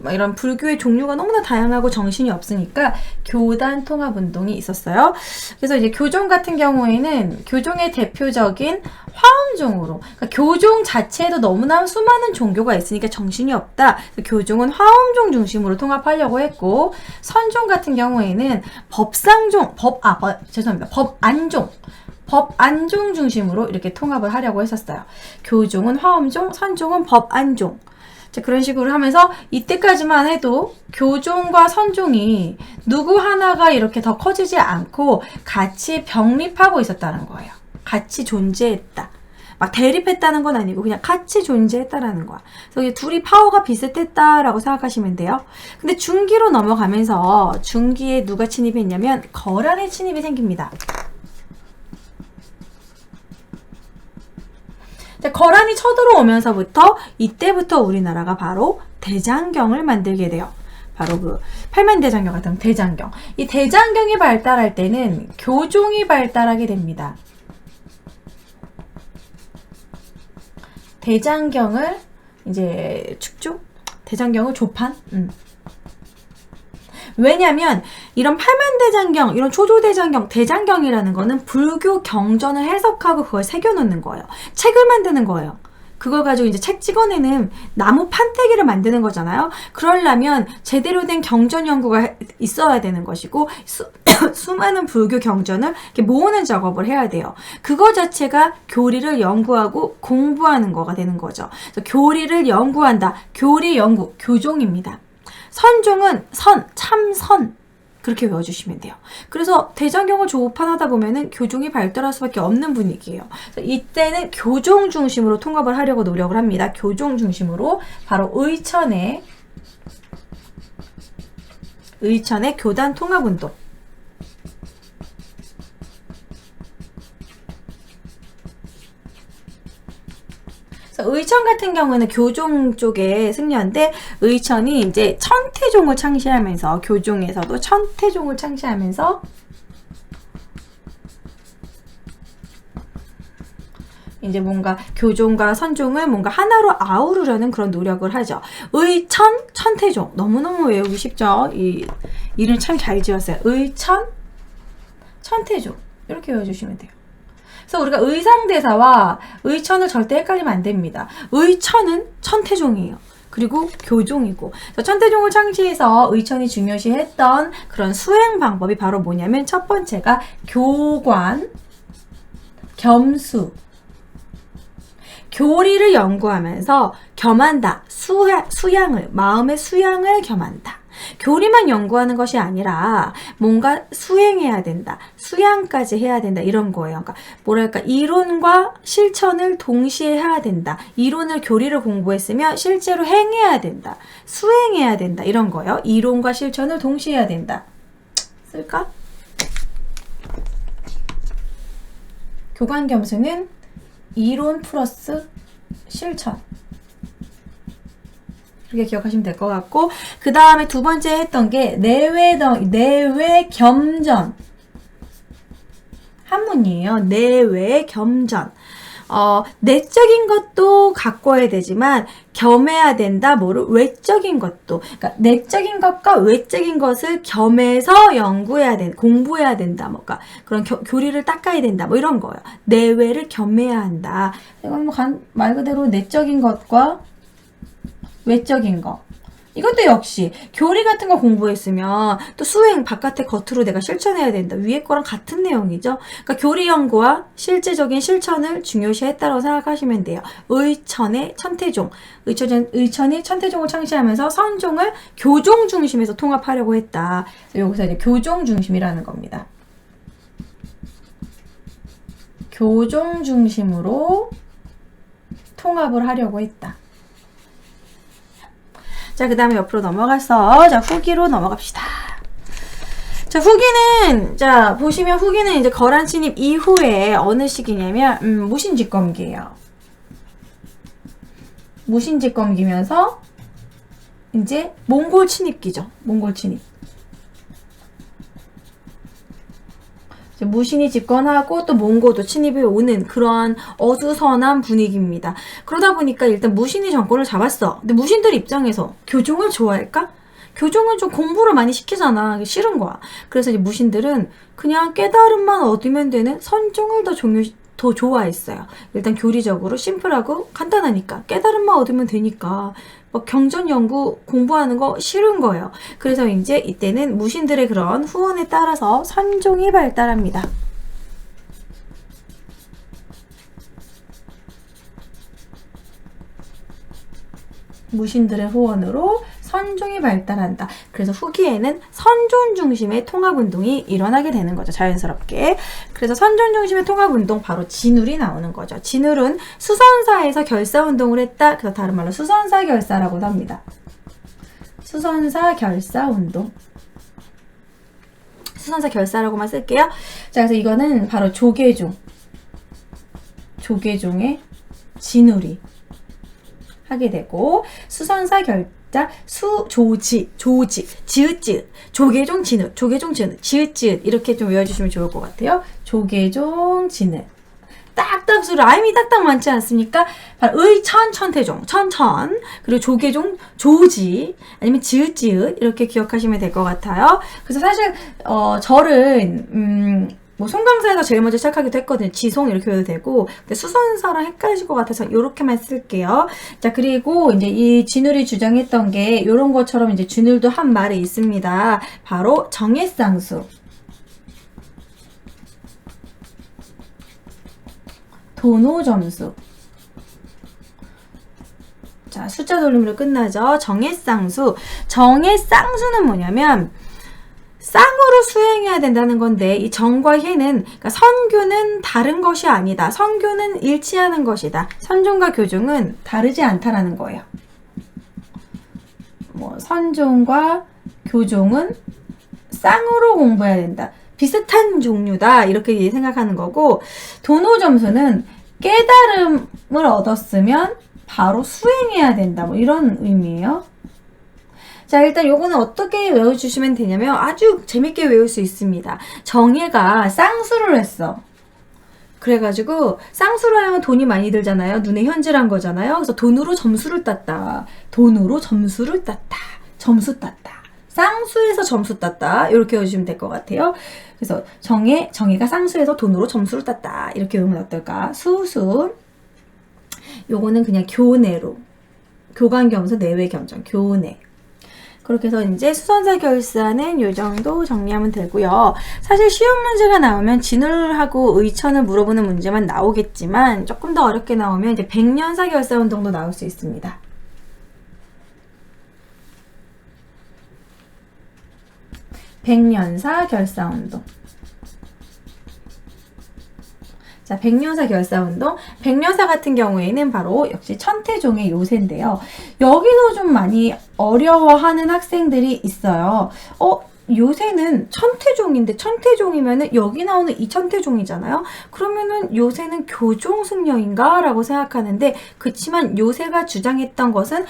이런 불교의 종류가 너무나 다양하고 정신이 없으니까 교단 통합 운동이 있었어요. 그래서 이제 교종 같은 경우에는 교종의 대표적인 화엄종으로, 그러니까 교종 자체에도 너무나 수많은 종교가 있으니까 정신이 없다. 교종은 화엄종 중심으로 통합하려고 했고, 선종 같은 경우에는 법안종 중심으로 이렇게 통합을 하려고 했었어요. 교종은 화엄종, 선종은 법안종. 자, 그런 식으로 하면서 이때까지만 해도 교종과 선종이 누구 하나가 이렇게 더 커지지 않고 같이 병립하고 있었다는 거예요. 같이 존재했다. 막 대립했다는 건 아니고 그냥 같이 존재했다라는 거야. 그래서 둘이 파워가 비슷했다라고 생각하시면 돼요. 근데 중기로 넘어가면서 중기에 누가 침입했냐면 거란의 침입이 생깁니다. 거란이 쳐들어오면서부터 이때부터 우리나라가 바로 대장경을 만들게 돼요. 바로 그 팔만대장경 같은 대장경. 이 대장경이 발달할 때는 교종이 발달하게 됩니다. 대장경을 이제 축조? 대장경을 조판? 왜냐면 이런 팔만대장경, 이런 초조대장경, 대장경이라는 거는 불교 경전을 해석하고 그걸 새겨놓는 거예요. 책을 만드는 거예요. 그걸 가지고 이제 책 찍어내는 나무 판때기를 만드는 거잖아요. 그러려면 제대로 된 경전 연구가 있어야 되는 것이고 수많은 불교 경전을 이렇게 모으는 작업을 해야 돼요. 그거 자체가 교리를 연구하고 공부하는 거가 되는 거죠. 그래서 교리를 연구한다. 교리 연구, 교종입니다. 선종은 선, 참선 그렇게 외워주시면 돼요. 그래서 대장경을 조판하다 보면은 교종이 발달할 수밖에 없는 분위기예요. 이때는 교종 중심으로 통합을 하려고 노력을 합니다. 교종 중심으로 바로 의천의 교단 통합운동. 의천 같은 경우는 교종 쪽에 승려인데 의천이 이제 천태종을 창시하면서 교종에서도 천태종을 창시하면서 이제 뭔가 교종과 선종을 뭔가 하나로 아우르려는 그런 노력을 하죠. 의천, 천태종 너무너무 외우기 쉽죠. 이 이름 참 잘 지었어요. 의천, 천태종 이렇게 외워주시면 돼요. 그래서 우리가 의상대사와 의천을 절대 헷갈리면 안 됩니다. 의천은 천태종이에요. 그리고 교종이고 천태종을 창시해서 의천이 중요시했던 그런 수행 방법이 바로 뭐냐면 첫 번째가 교관, 겸수, 교리를 연구하면서 겸한다. 수양을, 마음의 수양을 겸한다. 교리만 연구하는 것이 아니라 뭔가 수행해야 된다. 수양까지 해야 된다. 이런 거예요. 그러니까 뭐랄까 이론과 실천을 동시에 해야 된다. 이론을 교리를 공부했으면 실제로 행해야 된다. 수행해야 된다. 이런 거예요. 이론과 실천을 동시에 해야 된다. 쓸까? 교관겸수는 이론 플러스 실천. 이렇게 기억하시면 될 것 같고 그 다음에 두 번째 했던 게 내외겸전 한문이에요. 내외겸전 내적인 것도 가꿔야 되지만 겸해야 된다. 뭐를 외적인 것도 그러니까 내적인 것과 외적인 것을 겸해서 연구해야 된다. 공부해야 된다. 뭔가 그런 교리를 닦아야 된다. 뭐 이런 거예요. 내외를 겸해야 한다. 이건 뭐 말 그대로 내적인 것과 외적인 거. 이것도 역시 교리 같은 거 공부했으면 또 수행 바깥에 겉으로 내가 실천해야 된다. 위에 거랑 같은 내용이죠. 그러니까 교리 연구와 실제적인 실천을 중요시했다고 생각하시면 돼요. 의천의 천태종. 의천이 천태종을 창시하면서 선종을 교종 중심에서 통합하려고 했다. 여기서 이제 교종 중심이라는 겁니다. 교종 중심으로 통합을 하려고 했다. 자, 그 다음에 옆으로 넘어가서, 자, 후기로 넘어갑시다. 자, 후기는, 자, 보시면 후기는 이제 거란 침입 이후에 어느 시기냐면, 무신집권기예요. 무신집권기면서, 이제 몽골 침입기죠. 몽골 침입. 무신이 집권하고 또 몽고도 침입이 오는 그런 어수선한 분위기입니다. 그러다 보니까 일단 무신이 정권을 잡았어. 근데 무신들 입장에서 교종을 좋아할까? 교종은 좀 공부를 많이 시키잖아. 싫은 거야. 그래서 이제 무신들은 그냥 깨달음만 얻으면 되는 선종을 더 좋아했어요. 일단 교리적으로 심플하고 간단하니까 깨달음만 얻으면 되니까 뭐 경전 연구 공부하는 거 싫은 거예요. 그래서 이제 이때는 무신들의 그런 후원에 따라서 선종이 발달합니다. 무신들의 후원으로 선종이 발달한다. 그래서 후기에는 선종 중심의 통합운동이 일어나게 되는 거죠. 자연스럽게. 그래서 선종 중심의 통합운동 바로 진울이 나오는 거죠. 진울은 수선사에서 결사운동을 했다. 그래서 다른 말로 수선사 결사라고도 합니다. 수선사 결사운동. 수선사 결사라고만 쓸게요. 자, 그래서 이거는 바로 조계종의 진울이 하게 되고, 수선사 결자 수조지 지읒 조계종 진울 지읒 이렇게 좀 외워주시면 좋을 것 같아요. 조계종 진울 딱딱 라임이 딱딱 많지 않습니까? 바로 천태종 그리고 조계종 조지 아니면 지읒 이렇게 기억하시면 될 것 같아요. 그래서 사실 절은 뭐 송강사에서 제일 먼저 시작하기도 했거든요. 지송 이렇게 해도 되고, 근데 수선사랑 헷갈리실 것 같아서 이렇게만 쓸게요. 자, 그리고 이제 이 진울이 주장했던 게 이런 것처럼 이제 진울도 한 말이 있습니다. 바로 정예쌍수, 도노점수. 자, 숫자 돌림으로 끝나죠. 정예쌍수는 뭐냐면 쌍으로 수행해야 된다는 건데, 이 정과 해는, 그러니까 선교는 다른 것이 아니다. 선교는 일치하는 것이다. 선종과 교종은 다르지 않다라는 거예요. 뭐 선종과 교종은 쌍으로 공부해야 된다. 비슷한 종류다. 이렇게 생각하는 거고, 도노점수는 깨달음을 얻었으면 바로 수행해야 된다. 뭐 이런 의미예요. 자, 일단 요거는 어떻게 외워주시면 되냐면 아주 재밌게 외울 수 있습니다. 정예가 쌍수를 했어. 그래가지고 쌍수를 하면 돈이 많이 들잖아요. 눈에 현질한 거잖아요. 그래서 돈으로 점수를 땄다. 점수 땄다. 쌍수에서 점수 땄다. 이렇게 외워주시면 될 것 같아요. 그래서 정예가 쌍수에서 돈으로 점수를 땄다. 이렇게 외우면 어떨까? 수수. 요거는 그냥 교내로. 교관겸수, 내외겸정, 교내. 그렇게 해서 이제 수선사 결사는 요 정도 정리하면 되고요. 사실 쉬운 문제가 나오면 진울하고 의천을 물어보는 문제만 나오겠지만, 조금 더 어렵게 나오면 이제 백년사 결사 운동도 나올 수 있습니다. 백년사 결사 운동. 자, 백년사 결사운동. 백년사 같은 경우에는 바로 역시 천태종의 요새인데요. 여기서 좀 많이 어려워하는 학생들이 있어요. 요새는 천태종인데, 천태종이면은 여기 나오는 이 천태종이잖아요. 그러면은 요새는 교종승려인가? 라고 생각하는데, 그치만 요새가 주장했던 것은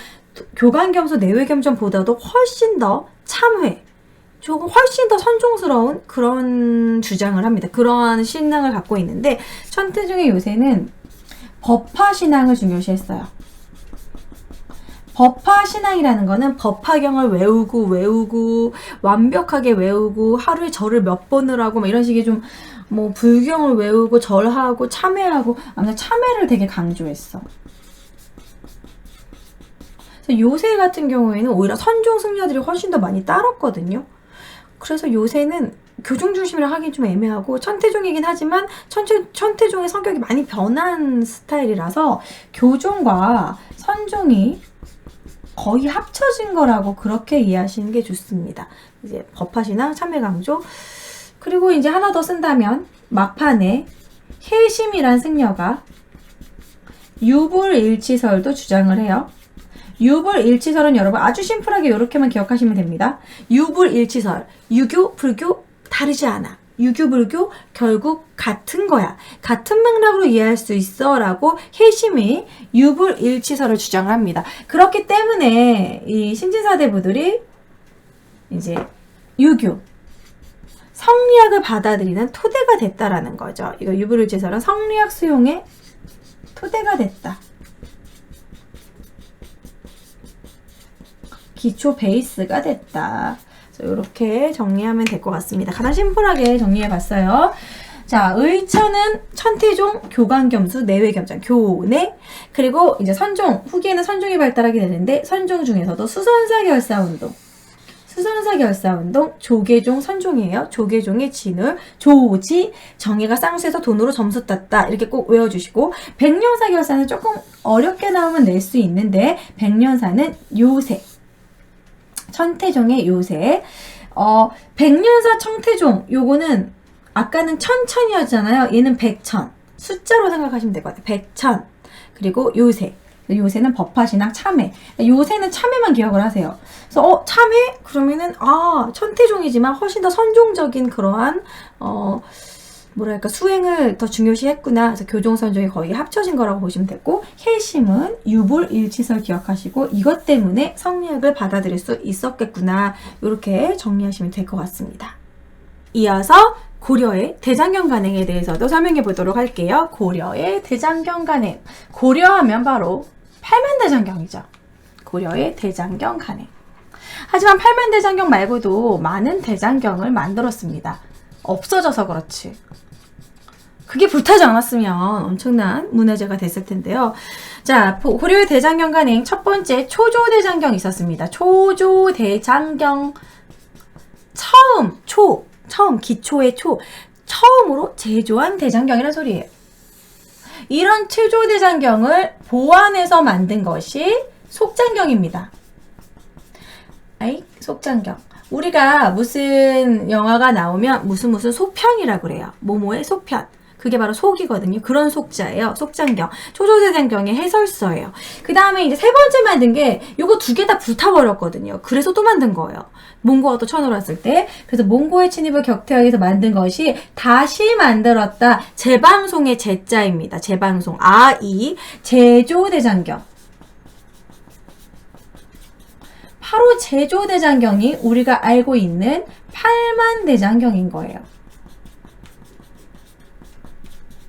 교관겸수 내외겸전보다도 훨씬 더 참회, 조금 훨씬 더 선종스러운 그런 주장을 합니다. 그러한 신앙을 갖고 있는데, 천태종의 요새는 법화신앙을 중요시했어요. 법화신앙이라는 거는 법화경을 외우고 완벽하게 외우고 하루에 절을 몇 번을 하고 막 이런 식의 좀 뭐 불경을 외우고 절하고 참회하고, 아무튼 참회를 되게 강조했어. 그래서 요새 같은 경우에는 오히려 선종 승려들이 훨씬 더 많이 따랐거든요. 그래서 요새는 교종 중심이라 하긴 좀 애매하고, 천태종이긴 하지만 천태종의 성격이 많이 변한 스타일이라서 교종과 선종이 거의 합쳐진 거라고 그렇게 이해하시는 게 좋습니다. 이제 법화신앙, 참회강조. 그리고 이제 하나 더 쓴다면 막판에 혜심이란 승려가 유불일치설도 주장을 해요. 유불일치설은 여러분 아주 심플하게 이렇게만 기억하시면 됩니다. 유불일치설, 유교, 불교 다르지 않아. 유교, 불교 결국 같은 거야. 같은 맥락으로 이해할 수 있어 라고 혜심이 유불일치설을 주장을 합니다. 그렇기 때문에 이 신진사대부들이 이제 유교, 성리학을 받아들이는 토대가 됐다라는 거죠. 이거 유불일치설은 성리학 수용의 토대가 됐다. 기초 베이스가 됐다. 이렇게 정리하면 될 것 같습니다. 가장 심플하게 정리해봤어요. 자, 의천은 천태종, 교관겸수, 내외겸장, 교내. 그리고 이제 선종, 후기에는 선종이 발달하게 되는데, 선종 중에서도 수선사 결사운동. 수선사 결사운동, 조계종 선종이에요. 조계종의 진울, 조지, 정예가 쌍수해서 돈으로 점수 땄다. 이렇게 꼭 외워주시고, 백년사 결사는 조금 어렵게 나오면 낼 수 있는데, 백년사는 요새, 천태종의 요새. 백년사 청태종, 요거는 아까는 천천이었잖아요. 얘는 백천. 숫자로 생각하시면 될 것 같아요. 백천. 그리고 요새. 요새는 법화신앙 참회. 요새는 참회만 기억을 하세요. 그래서 참회? 그러면은 천태종이지만 훨씬 더 선종적인 그러한 뭐랄까 수행을 더 중요시했구나. 그래서 교종선종이 거의 합쳐진 거라고 보시면 되고, 혜심은 유불일치설 기억하시고 이것 때문에 성리학을 받아들일 수 있었겠구나. 이렇게 정리하시면 될 것 같습니다. 이어서 고려의 대장경 간행에 대해서도 설명해 보도록 할게요. 고려의 대장경 간행. 고려하면 바로 팔만대장경이죠. 고려의 대장경 간행. 하지만 팔만대장경 말고도 많은 대장경을 만들었습니다. 없어져서 그렇지. 그게 불타지 않았으면 엄청난 문화재가 됐을 텐데요. 자, 고려의 대장경 간행 첫 번째 초조대장경이 있었습니다. 초조대장경. 처음, 기초의 처음으로 제조한 대장경이란 소리예요. 이런 초조대장경을 보완해서 만든 것이 속장경입니다. 속장경. 우리가 무슨 영화가 나오면 무슨 소편이라고 그래요. 뭐뭐의 소편. 그게 바로 속이거든요. 그런 속자예요. 속장경. 초조대장경의 해설서예요. 그 다음에 이제 세 번째 만든 게 요거 두 개 다 불타버렸거든요. 그래서 또 만든 거예요. 몽고가 또 쳐들어왔을 때. 그래서 몽고의 침입을 격퇴하기 위해서 만든 것이 다시 만들었다. 재방송의 제자입니다. 재방송. 제조대장경. 바로 제조대장경이 우리가 알고 있는 팔만대장경인 거예요.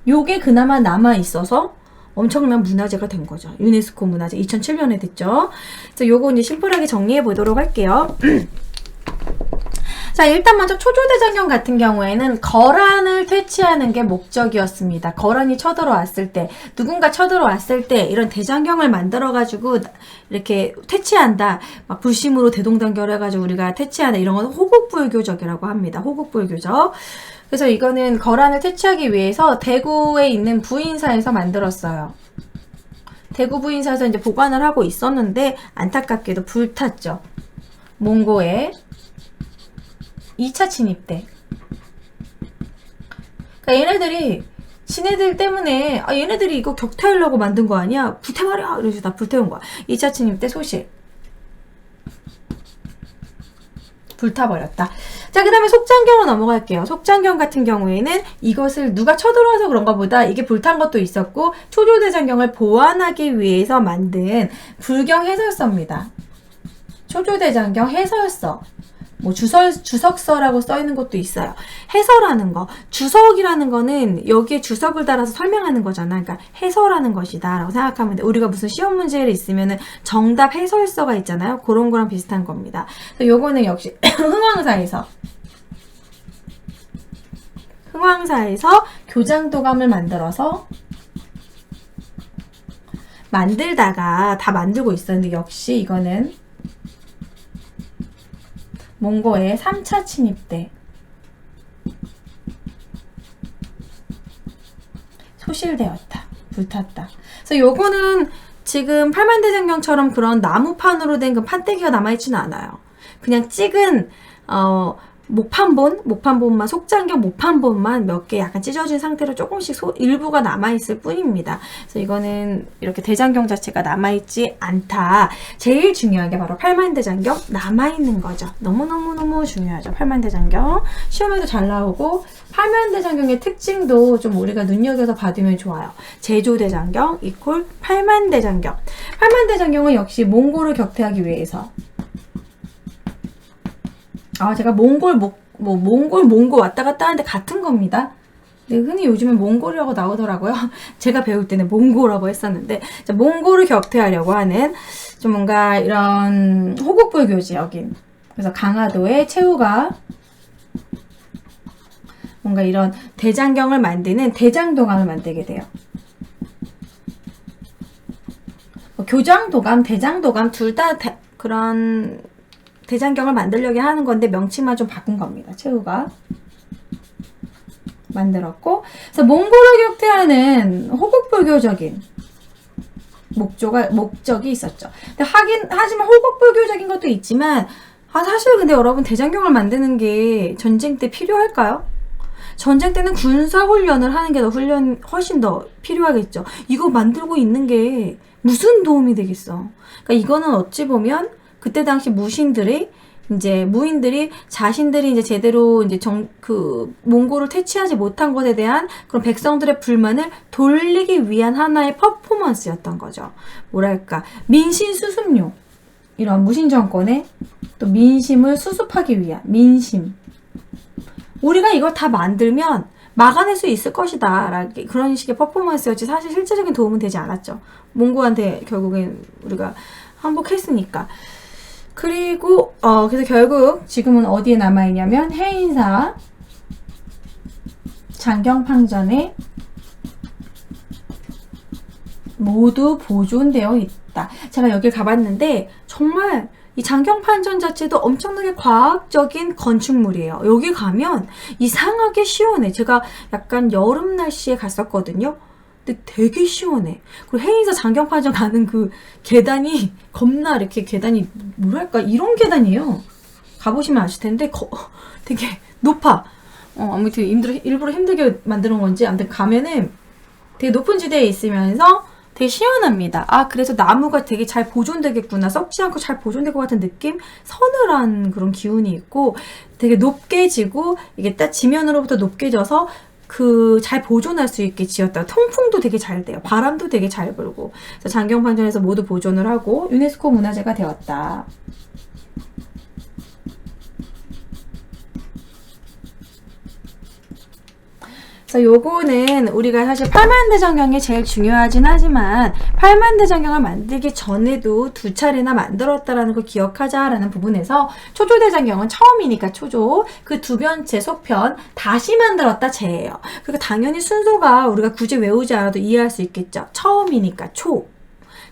요게 그나마 남아있어서 엄청난 문화재가 된 거죠. 유네스코 문화재 2007년에 됐죠. 그래서 요거 이제 심플하게 정리해 보도록 할게요. 자, 일단 먼저 초조대장경 같은 경우에는 거란을 퇴치하는 게 목적이었습니다. 거란이 쳐들어왔을 때, 누군가 쳐들어왔을 때 이런 대장경을 만들어가지고 이렇게 퇴치한다. 막 불심으로 대동단결해가지고 우리가 퇴치한다. 이런 건 호국불교적이라고 합니다. 호국불교적. 그래서 이거는 거란을 퇴치하기 위해서 대구에 있는 부인사에서 만들었어요. 대구 부인사에서 이제 보관을 하고 있었는데 안타깝게도 불탔죠. 몽고의 2차 침입 때. 그러니까 얘네들이 지네들 때문에 얘네들이 이거 격퇴하려고 만든 거 아니야? 불태버려! 이러면서 다 불태운 거야. 2차 침입 때 소실. 불타버렸다. 자, 그 다음에 속장경으로 넘어갈게요. 속장경 같은 경우에는 이것을 누가 쳐들어와서 그런가 보다 이게 불탄 것도 있었고 초조대장경을 보완하기 위해서 만든 불경 해설서입니다. 초조대장경 해설서. 뭐 주석서라고 써있는 것도 있어요. 해설하는 거. 주석이라는 거는 여기에 주석을 달아서 설명하는 거잖아. 그러니까 해설하는 것이다 라고 생각하면 돼. 우리가 무슨 시험 문제를 있으면은 정답 해설서가 있잖아요. 그런 거랑 비슷한 겁니다. 요거는 역시 흥왕사에서 교장도감을 만들다가 다 만들고 있었는데 역시 이거는 몽고의 3차 침입 때 소실되었다. 불탔다. 그래서 요거는 지금 팔만대장경처럼 그런 나무판으로 된 그 판때기가 남아있지는 않아요. 그냥 찍은 목판본만 속장경 목판본만 몇 개 약간 찢어진 상태로 조금씩 일부가 남아있을 뿐입니다. 그래서 이거는 이렇게 대장경 자체가 남아있지 않다. 제일 중요한 게 바로 팔만대장경 남아있는 거죠. 너무너무너무 중요하죠. 팔만대장경. 시험에도 잘 나오고 팔만대장경의 특징도 좀 우리가 눈여겨서 받으면 좋아요. 제조대장경 이퀄 팔만대장경. 팔만대장경은 역시 몽골을 격퇴하기 위해서 제가 몽골 왔다 갔다 하는데 같은 겁니다. 근데 흔히 요즘에 몽골이라고 나오더라고요. 제가 배울 때는 몽고라고 했었는데, 자, 몽골을 격퇴하려고 하는 좀 뭔가 이런 호국불교지, 여긴. 그래서 강화도의 최후가 뭔가 이런 대장경을 만드는 대장도감을 만들게 돼요. 교장도감, 대장도감 둘 다 그런 대장경을 만들려고 하는 건데 명칭만 좀 바꾼 겁니다. 최후가 만들었고, 그래서 몽골을 격퇴하는 호국불교적인 목적이 있었죠. 근데 하지만 호국불교적인 것도 있지만, 사실 근데 여러분 대장경을 만드는 게 전쟁 때 필요할까요? 전쟁 때는 군사훈련을 하는 게 훨씬 더 필요하겠죠. 이거 만들고 있는 게 무슨 도움이 되겠어. 그러니까 이거는 어찌 보면 그때 당시 무인들이 자신들이 이제 제대로 이제 몽골을 퇴치하지 못한 것에 대한 그런 백성들의 불만을 돌리기 위한 하나의 퍼포먼스였던 거죠. 뭐랄까, 민심 수습용. 이런 무신 정권의 또 민심을 수습하기 위한 민심. 우리가 이걸 다 만들면 막아낼 수 있을 것이다. 그런 식의 퍼포먼스였지 사실 실질적인 도움은 되지 않았죠. 몽고한테 결국엔 우리가 항복했으니까. 그리고 그래서 결국 지금은 어디에 남아있냐면 해인사 장경판전에 모두 보존되어 있다. 제가 여길 가봤는데 정말 이 장경판전 자체도 엄청나게 과학적인 건축물이에요. 여기 가면 이상하게 시원해. 제가 약간 여름 날씨에 갔었거든요. 근데 되게 시원해. 그리고 해인사 장경판전 가는 그 계단이 겁나 이렇게 계단이 뭐랄까 이런 계단이에요. 가보시면 아실 텐데 되게 높아. 아무튼 일부러 힘들게 만드는 건지 아무튼 가면은 되게 높은 지대에 있으면서 되게 시원합니다. 그래서 나무가 되게 잘 보존되겠구나. 썩지 않고 잘 보존될 것 같은 느낌? 서늘한 그런 기운이 있고 되게 높게 지고 이게 딱 지면으로부터 높게 져서 잘 보존할 수 있게 지었다. 통풍도 되게 잘 돼요. 바람도 되게 잘 불고. 그래서 장경판전에서 모두 보존을 하고 유네스코 문화재가 되었다. 그래서 요거는 우리가 사실 팔만대장경이 제일 중요하진 하지만 팔만대장경을 만들기 전에도 2차례나 만들었다라는 걸 기억하자라는 부분에서 초조대장경은 처음이니까 초조, 그 두 번째 속편 다시 만들었다 제예요. 그리고 당연히 순서가 우리가 굳이 외우지 않아도 이해할 수 있겠죠. 처음이니까 초,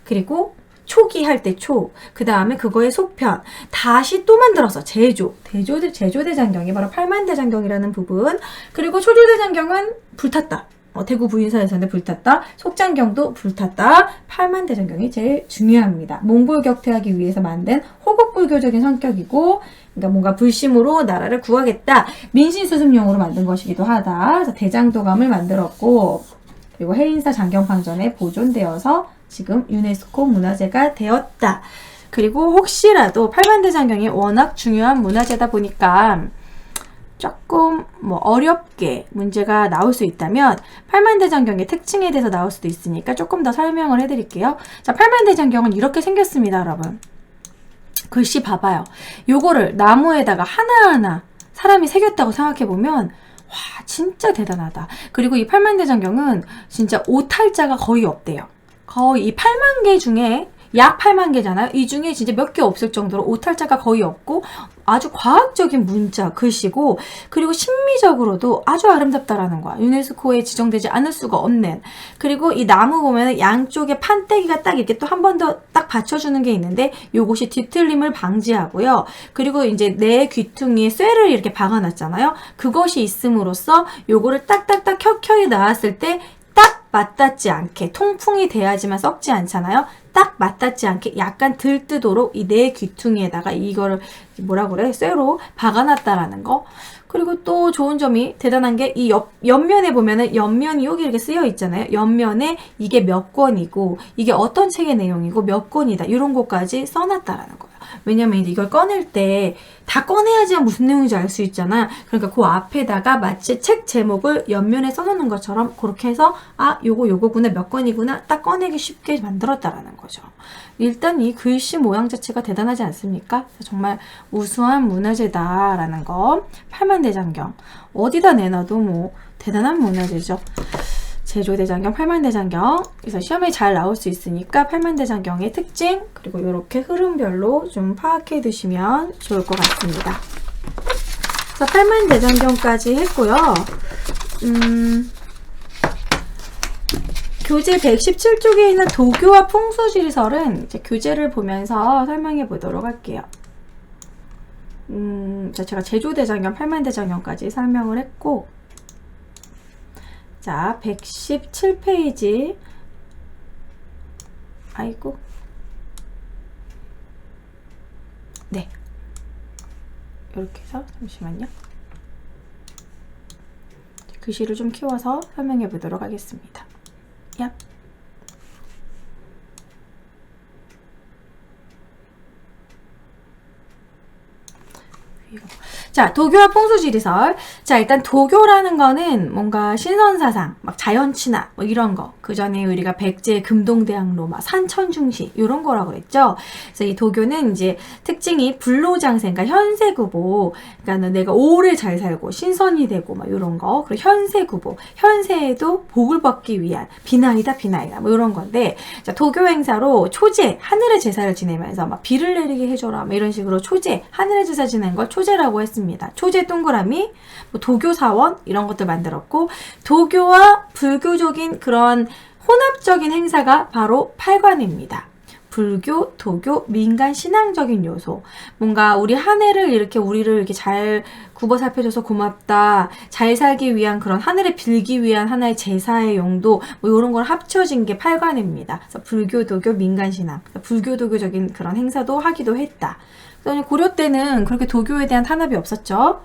그리고 초기 할 때 초, 그 다음에 그거의 속편, 다시 또 만들어서 제조대장경이 바로 팔만대장경이라는 부분. 그리고 초조대장경은 불탔다. 대구 부인사에서는 불탔다. 속장경도 불탔다. 팔만대장경이 제일 중요합니다. 몽골 격퇴하기 위해서 만든 호국불교적인 성격이고, 그러니까 뭔가 불심으로 나라를 구하겠다. 민심수습용으로 만든 것이기도 하다. 그래서 대장도감을 만들었고, 그리고 해인사 장경판전에 보존되어서 지금 유네스코 문화재가 되었다. 그리고 혹시라도 팔만대장경이 워낙 중요한 문화재다 보니까 조금 어렵게 문제가 나올 수 있다면 팔만대장경의 특징에 대해서 나올 수도 있으니까 조금 더 설명을 해드릴게요. 자, 팔만대장경은 이렇게 생겼습니다, 여러분. 글씨 봐봐요. 요거를 나무에다가 하나하나 사람이 새겼다고 생각해보면 와, 진짜 대단하다. 그리고 이 팔만대장경은 진짜 오탈자가 거의 없대요. 거의 이 8만 개 중에 약 8만 개잖아요. 이 중에 진짜 몇 개 없을 정도로 오탈자가 거의 없고 아주 과학적인 문자, 글씨고, 그리고 심미적으로도 아주 아름답다라는 거야. 유네스코에 지정되지 않을 수가 없는. 그리고 이 나무 보면 양쪽에 판때기가 딱 이렇게 또 한 번 더 딱 받쳐주는 게 있는데 요것이 뒤틀림을 방지하고요. 그리고 이제 내 귀퉁이에 쇠를 이렇게 박아놨잖아요. 그것이 있음으로써 요거를 딱딱딱 켜켜이 나왔을 때 딱 맞닿지 않게, 통풍이 돼야지만 썩지 않잖아요. 딱 맞닿지 않게 약간 들뜨도록 이 내 귀퉁이에다가 이거를 쇠로 박아놨다라는 거. 그리고 또 좋은 점이 대단한 게 이 옆면에 보면은 옆면이 여기 이렇게 쓰여 있잖아요. 옆면에 이게 몇 권이고 이게 어떤 책의 내용이고 몇 권이다 이런 것까지 써놨다라는 거예요. 왜냐면 이제 이걸 꺼낼 때 다 꺼내야지만 무슨 내용인지 알 수 있잖아. 그러니까 그 앞에다가 마치 책 제목을 옆면에 써놓는 것처럼 그렇게 해서 요거구나 몇 권이구나 딱 꺼내기 쉽게 만들었다라는 거죠. 일단 이 글씨 모양 자체가 대단하지 않습니까? 정말 우수한 문화재다라는 거. 팔만대장경 어디다 내놔도 대단한 문화재죠. 제조대장경, 팔만대장경. 그래서 시험에 잘 나올 수 있으니까 팔만대장경의 특징, 그리고 이렇게 흐름별로 좀 파악해 두시면 좋을 것 같습니다. 그래서 팔만대장경까지 했고요. 교재 117쪽에 있는 도교와 풍수지리설은 이제 교재를 보면서 설명해 보도록 할게요. 자, 제가 제조대장경, 팔만대장경까지 설명을 했고, 자, 117페이지. 아이고. 네. 이렇게 해서, 잠시만요. 글씨를 좀 키워서 설명해 보도록 하겠습니다. 얍. 자, 도교와 풍수지리설. 자, 일단 도교라는 거는 뭔가 신선사상, 막 자연친화, 뭐 이런 거. 그 전에 우리가 백제, 금동대학로, 막 산천중시, 이런 거라고 그랬죠. 그래서 이 도교는 이제 특징이 불로장생, 그러니까 현세구보. 그러니까 내가 오래 잘 살고, 신선이 되고, 막 이런 거. 그리고 현세구보. 현세에도 복을 받기 위한 비나이다, 비나이다. 뭐 이런 건데. 자, 도교 행사로 초제, 하늘의 제사를 지내면서 막 비를 내리게 해줘라. 뭐 이런 식으로 초제, 하늘의 제사 지내는 걸 초제라고 했습니다. 초제 동그라미, 뭐 도교 사원 이런 것들 만들었고, 도교와 불교적인 그런 혼합적인 행사가 바로 팔관입니다. 불교, 도교, 민간 신앙적인 요소. 뭔가 우리 한 해를 이렇게 우리를 이렇게 잘 굽어 살펴줘서 고맙다. 잘 살기 위한 그런 하늘에 빌기 위한 하나의 제사의 용도, 뭐 이런 걸 합쳐진 게 팔관입니다. 그래서 불교, 도교, 민간 신앙. 불교, 도교적인 그런 행사도 하기도 했다. 고려 때는 그렇게 도교에 대한 탄압이 없었죠.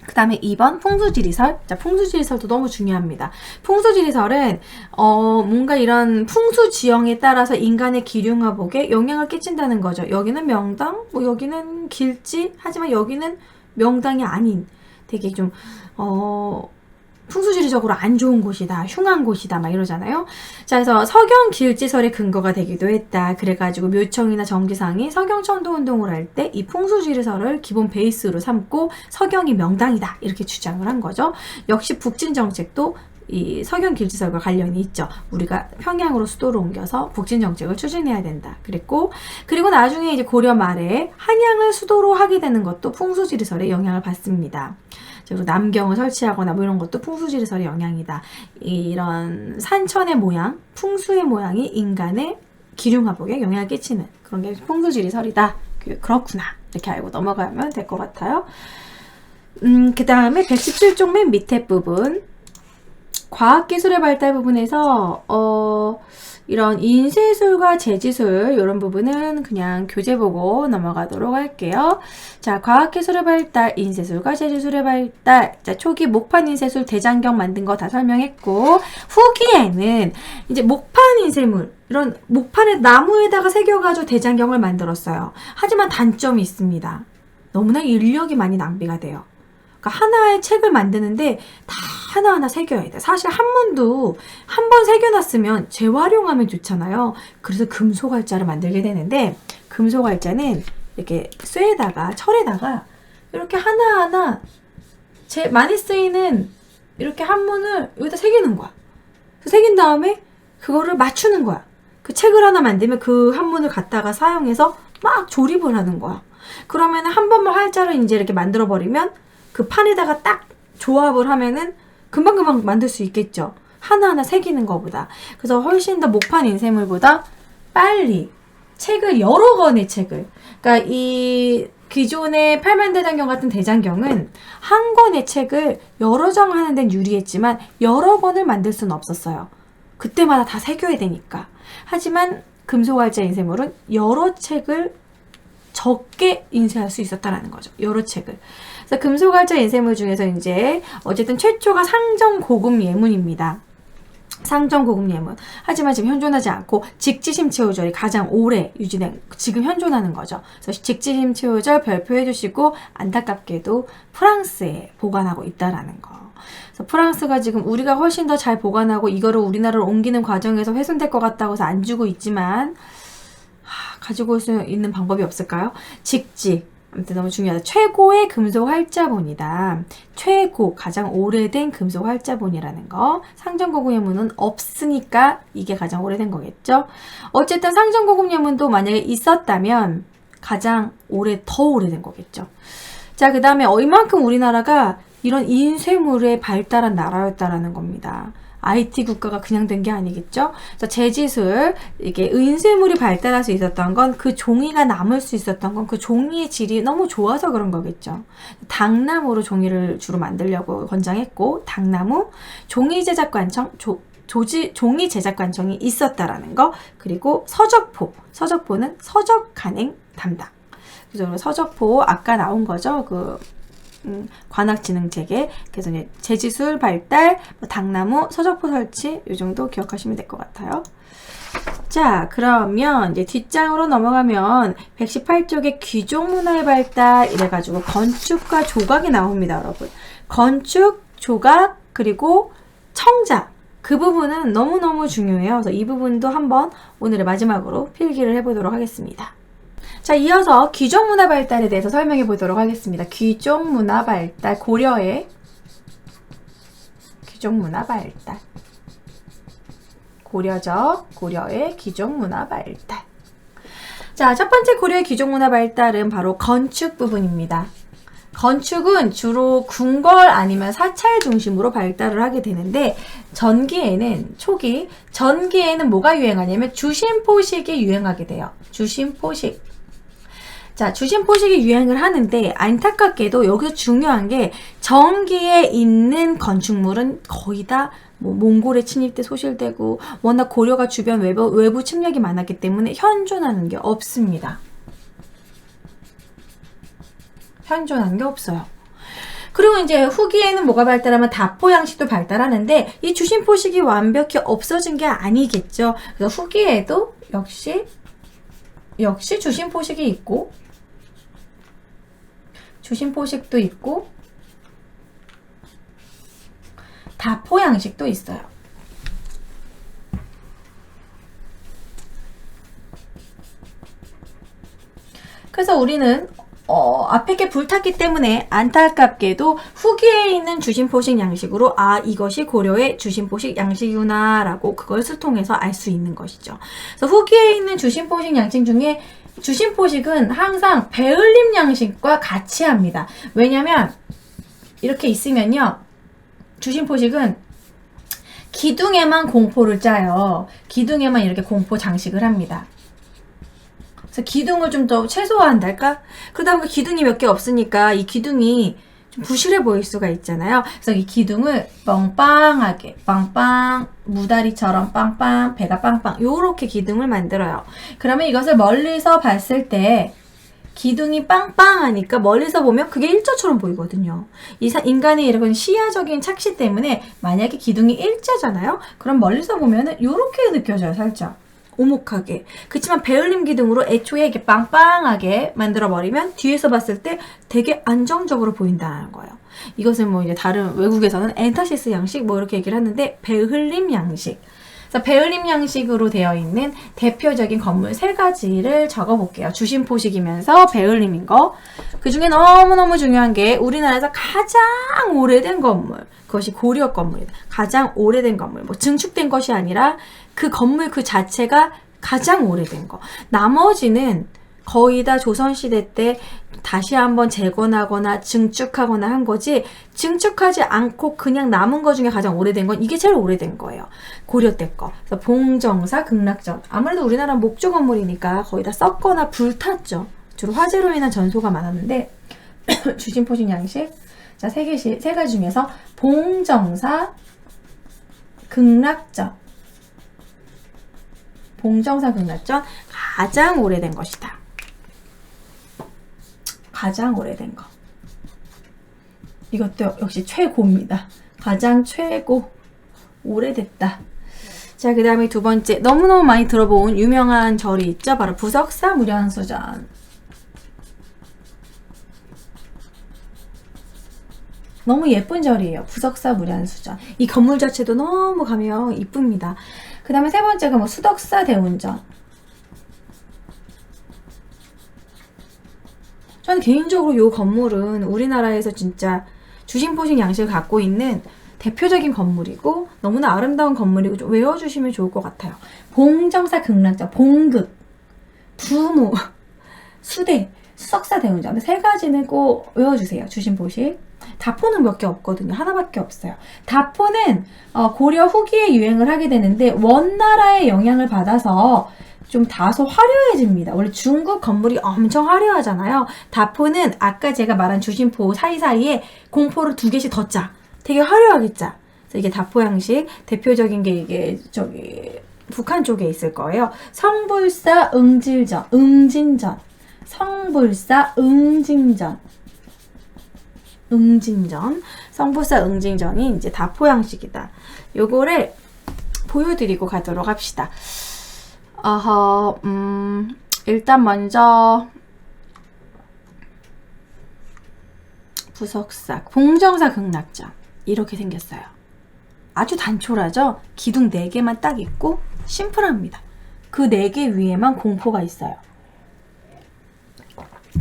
그 다음에 2번 풍수지리설. 자, 풍수지리설도 너무 중요합니다. 풍수지리설은 뭔가 이런 풍수지형에 따라서 인간의 기륭화복에 영향을 끼친다는 거죠. 여기는 명당, 뭐 여기는 길지, 하지만 여기는 명당이 아닌 되게 좀 풍수지리적으로 안 좋은 곳이다, 흉한 곳이다, 막 이러잖아요. 자, 그래서 서경 길지설의 근거가 되기도 했다. 그래가지고 묘청이나 정기상이 서경천도 운동을 할 때 이 풍수지리설을 기본 베이스로 삼고 서경이 명당이다, 이렇게 주장을 한 거죠. 역시 북진정책도 이 서경 길지설과 관련이 있죠. 우리가 평양으로 수도를 옮겨서 북진정책을 추진해야 된다. 그랬고, 그리고 나중에 이제 고려 말에 한양을 수도로 하게 되는 것도 풍수지리설의 영향을 받습니다. 그리고 남경을 설치하거나 뭐 이런 것도 풍수지리설의 영향이다. 이런 산천의 모양, 풍수의 모양이 인간의 기륭화복에 영향을 끼치는 그런 게 풍수지리설이다. 그렇구나. 이렇게 알고 넘어가면 될 것 같아요. 그 다음에 117쪽 맨 밑에 부분. 과학기술의 발달 부분에서 이런 인쇄술과 제지술 이런 부분은 그냥 교재 보고 넘어가도록 할게요. 자, 과학기술의 발달, 인쇄술과 제지술의 발달. 자, 초기 목판 인쇄술 대장경 만든 거 다 설명했고, 후기에는 이제 목판 인쇄물, 이런 목판에 나무에다가 새겨가지고 대장경을 만들었어요. 하지만 단점이 있습니다. 너무나 인력이 많이 낭비가 돼요. 그러니까 하나의 책을 만드는데 다 하나하나 새겨야 돼. 사실 한문도 한 번 새겨놨으면 재활용하면 좋잖아요. 그래서 금속활자를 만들게 되는데, 금속활자는 이렇게 쇠에다가, 철에다가 이렇게 하나하나 많이 쓰이는 이렇게 한문을 여기다 새기는 거야. 새긴 다음에 그거를 맞추는 거야. 그 책을 하나 만들면 그 한문을 갖다가 사용해서 막 조립을 하는 거야. 그러면 한 번만 활자를 이제 이렇게 만들어버리면 그 판에다가 딱 조합을 하면은 금방금방 만들 수 있겠죠. 하나하나 새기는 것보다. 그래서 훨씬 더 목판 인쇄물보다 빨리 책을, 여러 권의 책을. 그러니까 이 기존의 팔만대장경 같은 대장경은 한 권의 책을 여러 장 하는 데는 유리했지만 여러 권을 만들 수는 없었어요. 그때마다 다 새겨야 되니까. 하지만 금속활자 인쇄물은 여러 책을 적게 인쇄할 수 있었다라는 거죠. 여러 책을. 그래서 금속활자 인쇄물 중에서 이제 어쨌든 최초가 상정고급 예문입니다. 상정고급 예문. 하지만 지금 현존하지 않고 직지심체오절이 가장 오래 유지된, 지금 현존하는 거죠. 그래서 직지심체오절 별표해 주시고, 안타깝게도 프랑스에 보관하고 있다라는 거. 그래서 프랑스가 지금 우리가 훨씬 더 잘 보관하고 이거를 우리나라로 옮기는 과정에서 훼손될 것 같다고 해서 안 주고 있지만, 가지고 올 수 있는 방법이 없을까요? 직지. 아무튼 너무 중요하다. 최고의 금속 활자본이다. 최고, 가장 오래된 금속 활자본이라는 거. 상정고급 예문은 없으니까 이게 가장 오래된 거겠죠? 어쨌든 상정고급 예문도 만약에 있었다면 가장 더 오래된 거겠죠. 자, 그 다음에 이만큼 우리나라가 이런 인쇄물에 발달한 나라였다라는 겁니다. IT 국가가 그냥 된 게 아니겠죠? 그래서 재지술, 이게 은쇠물이 발달할 수 있었던 건 그 종이가 남을 수 있었던 건 그 종이의 질이 너무 좋아서 그런 거겠죠. 당나무로 종이를 주로 만들려고 권장했고, 당나무, 종이 제작 관청, 종이 제작 관청이 있었다라는 거, 그리고 서적포, 서적포는 서적 간행 담당. 그래서 서적포 아까 나온 거죠. 관악지능체계. 그래서 이제 재지술 발달, 당나무, 서적포 설치 이 정도 기억하시면 될 것 같아요. 자, 그러면 이제 뒷장으로 넘어가면 118쪽에 귀족 문화의 발달 이래가지고 건축과 조각이 나옵니다, 여러분. 건축, 조각, 그리고 청자. 그 부분은 너무너무 중요해요. 그래서 이 부분도 한번 오늘의 마지막으로 필기를 해보도록 하겠습니다. 자, 이어서 귀족 문화 발달에 대해서 설명해 보도록 하겠습니다. 귀족 문화 발달, 고려의 귀족 문화 발달. 고려적, 고려의 귀족 문화 발달. 자, 첫 번째 고려의 귀족 문화 발달은 바로 건축 부분입니다. 건축은 주로 궁궐 아니면 사찰 중심으로 발달을 하게 되는데, 전기에는 뭐가 유행하냐면 주심포식이 유행하게 돼요. 주심포식. 자, 주심포식이 유행을 하는데, 안타깝게도 여기서 중요한 게 전기에 있는 건축물은 거의 다 몽골의 침입 때 소실되고, 워낙 고려가 주변 외부 침략이 많았기 때문에 현존하는 게 없습니다. 현존하는 게 없어요. 그리고 이제 후기에는 뭐가 발달하면 다포 양식도 발달하는데, 이 주심포식이 완벽히 없어진 게 아니겠죠. 그래서 후기에도 역시 주심포식이 있고, 주심포식도 있고, 다포 양식도 있어요. 그래서 우리는 앞에 게 불탔기 때문에 안타깝게도 후기에 있는 주심포식 양식으로 이것이 고려의 주심포식 양식이구나 라고 그걸 통해서 알 수 있는 것이죠. 그래서 후기에 있는 주심포식 양식 중에 주심포식은 항상 배을림 양식과 같이 합니다. 왜냐면 이렇게 있으면요, 주심포식은 기둥에만 공포를 짜요. 기둥에만 이렇게 공포 장식을 합니다. 그래서 기둥을 좀 더 최소화한달까? 그러다 보니까 기둥이 몇 개 없으니까 이 기둥이 좀 부실해 보일 수가 있잖아요. 그래서 이 기둥을 빵빵하게, 빵빵, 무다리처럼 빵빵, 배가 빵빵, 요렇게 기둥을 만들어요. 그러면 이것을 멀리서 봤을 때 기둥이 빵빵하니까 멀리서 보면 그게 일자처럼 보이거든요. 인간의 이런 시야적인 착시 때문에 만약에 기둥이 일자잖아요? 그럼 멀리서 보면은 요렇게 느껴져요, 살짝. 오목하게. 그치만 배을림 기둥으로 애초에 이렇게 빵빵하게 만들어버리면 뒤에서 봤을 때 되게 안정적으로 보인다는 거예요. 이것은 뭐 이제 다른 외국에서는 엔터시스 양식 뭐 이렇게 얘기를 하는데, 배을림 양식. 그래서 배을림 양식으로 되어 있는 대표적인 건물 3가지를 적어볼게요. 주심포식이면서 배을림인 거. 그 중에 너무너무 중요한 게 우리나라에서 가장 오래된 건물. 그것이 고려 건물이다. 가장 오래된 건물. 뭐 증축된 것이 아니라 그 건물 그 자체가 가장 오래된 거. 나머지는 거의 다 조선시대 때 다시 한번 재건하거나 증축하거나 한 거지, 증축하지 않고 그냥 남은 거 중에 가장 오래된 건 이게 제일 오래된 거예요. 고려 때 거. 그래서 봉정사, 극락전. 아무래도 우리나라 목조 건물이니까 거의 다 썩거나 불탔죠. 주로 화재로 인한 전소가 많았는데 주심포식 양식. 자, 3가지 중에서 봉정사, 극락전. 봉정사, 극락전 가장 오래된 것이다. 가장 오래된 거. 이것도 역시 최고입니다. 가장 최고. 오래됐다. 자, 그 다음에 두 번째. 너무너무 많이 들어본 유명한 절이 있죠. 바로 부석사 무량수전. 너무 예쁜 절이에요. 부석사 무량수전. 이 건물 자체도 너무 가면 이쁩니다. 그 다음에 세 번째가 수덕사 대운전. 저는 개인적으로 이 건물은 우리나라에서 진짜 주심포식 양식을 갖고 있는 대표적인 건물이고 너무나 아름다운 건물이고 좀 외워주시면 좋을 것 같아요. 봉정사, 극락전, 봉극, 부모, 수대, 수석사 대운전. 3가지는 꼭 외워주세요. 주심포식. 다포는 몇 개 없거든요. 하나밖에 없어요. 다포는 고려 후기에 유행을 하게 되는데 원나라의 영향을 받아서 좀 다소 화려해집니다. 원래 중국 건물이 엄청 화려하잖아요. 다포는 아까 제가 말한 주심포 사이사이에 공포를 2개씩 더 짜. 되게 화려하게 짜. 그래서 이게 다포 양식 대표적인 게 이게 북한 쪽에 있을 거예요. 성불사 응진전. 성불사 응진전. 성불사 응진전이 이제 다포 양식이다. 요거를 보여드리고 가도록 합시다. 일단 먼저 부석사, 봉정사 극락전 이렇게 생겼어요. 아주 단촐하죠? 기둥 4개만 딱 있고 심플합니다. 그 4개 위에만 공포가 있어요.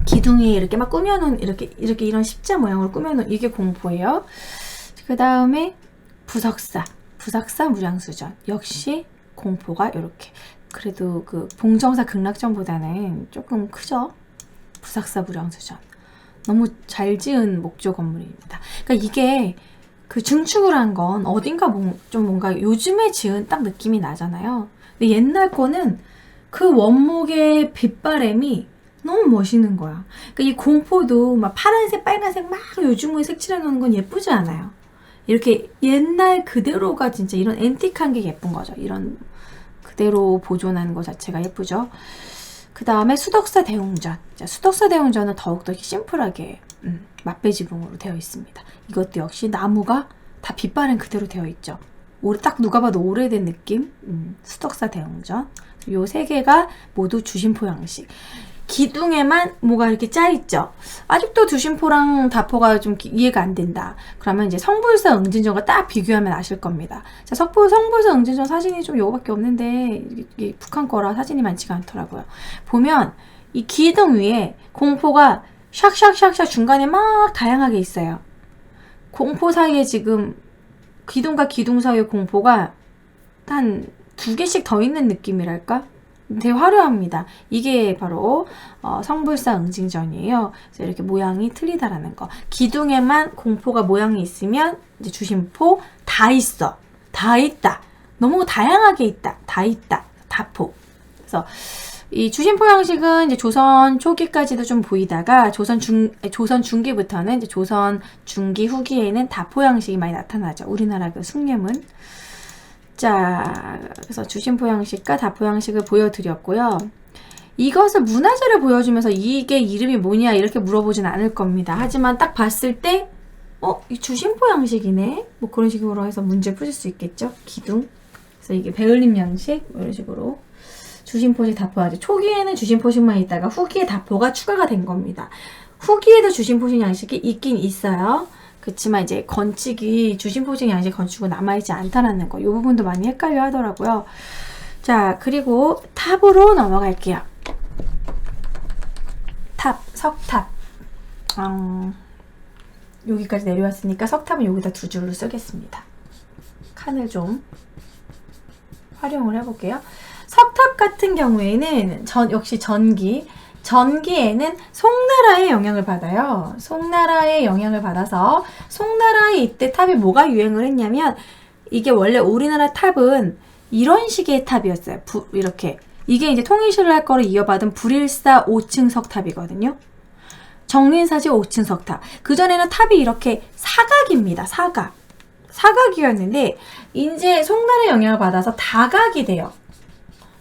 기둥이 이렇게 막 꾸며놓은 이렇게 이런 십자 모양으로 꾸며놓은 이게 공포예요. 그 다음에 부석사 무량수전 역시 공포가 이렇게. 그래도 그 봉정사 극락전보다는 조금 크죠. 부석사 무량수전 너무 잘 지은 목조 건물입니다. 그러니까 이게 그 중축을 한 건 어딘가 좀 뭔가 요즘에 지은 딱 느낌이 나잖아요. 근데 옛날 거는 그 원목의 빛바램이 너무 멋있는 거야. 그러니까 이 공포도 막 파란색, 빨간색 막 요즘에 색칠해 놓은 건 예쁘지 않아요. 이렇게 옛날 그대로가 진짜 이런 앤틱한 게 예쁜 거죠. 이런 그대로 보존하는 것 자체가 예쁘죠. 그 다음에 수덕사 대웅전. 수덕사 대웅전은 더욱더 심플하게 맛배지붕으로 되어 있습니다. 이것도 역시 나무가 다 빛바랜 그대로 되어 있죠. 딱 누가 봐도 오래된 느낌. 수덕사 대웅전. 요 3개가 모두 주심포 양식. 기둥에만 뭐가 이렇게 짜있죠. 아직도 주심포랑 다포가 좀 이해가 안 된다. 그러면 이제 성불사 응진전과 딱 비교하면 아실 겁니다. 자, 성불사 응진전 사진이 좀 요거밖에 없는데 이게 북한 거라 사진이 많지가 않더라고요. 보면 이 기둥 위에 공포가 샥샥샥샥 중간에 막 다양하게 있어요. 공포 사이에 지금 기둥과 기둥 사이에 공포가 한 2개씩 더 있는 느낌이랄까? 되게 화려합니다. 이게 바로 성불사 응징전이에요. 그래서 이렇게 모양이 틀리다라는 거. 기둥에만 공포가 모양이 있으면 이제 주심포 다 있어. 다 있다. 너무 다양하게 있다. 다 있다. 다포. 그래서 이 주심포 양식은 이제 조선 초기까지도 좀 보이다가 조선 중기부터는 이제 조선 중기 후기에는 다포 양식이 많이 나타나죠. 우리나라 그 숭례문. 자, 그래서 주심포 양식과 다포 양식을 보여드렸고요. 이것을 문화재를 보여주면서 이게 이름이 뭐냐 이렇게 물어보진 않을 겁니다. 하지만 딱 봤을 때 이 주심포 양식이네? 뭐 그런 식으로 해서 문제 푸실 수 있겠죠? 기둥. 그래서 이게 배울림 양식 이런 식으로 주심포식 다포 양식. 초기에는 주심포식만 있다가 후기에 다포가 추가가 된 겁니다. 후기에도 주심포식 양식이 있긴 있어요. 그렇지만 이제 건축이 주심포식 양식 건축은 남아있지 않다라는 거. 이 부분도 많이 헷갈려 하더라고요. 자, 그리고 탑으로 넘어갈게요. 탑, 석탑. 여기까지 내려왔으니까 석탑은 여기다 2줄로 쓰겠습니다. 칸을 좀 활용을 해볼게요. 석탑 같은 경우에는 역시 전기에는 송나라의 영향을 받아요. 송나라의 영향을 받아서 송나라에 이때 탑이 뭐가 유행을 했냐면 이게 원래 우리나라 탑은 이런 식의 탑이었어요. 이렇게. 이게 이제 통일신라 거를 이어받은 불일사 5층 석탑이거든요. 정린사지 5층 석탑. 그전에는 탑이 이렇게 사각입니다. 사각이었는데 이제 송나라의 영향을 받아서 다각이 돼요.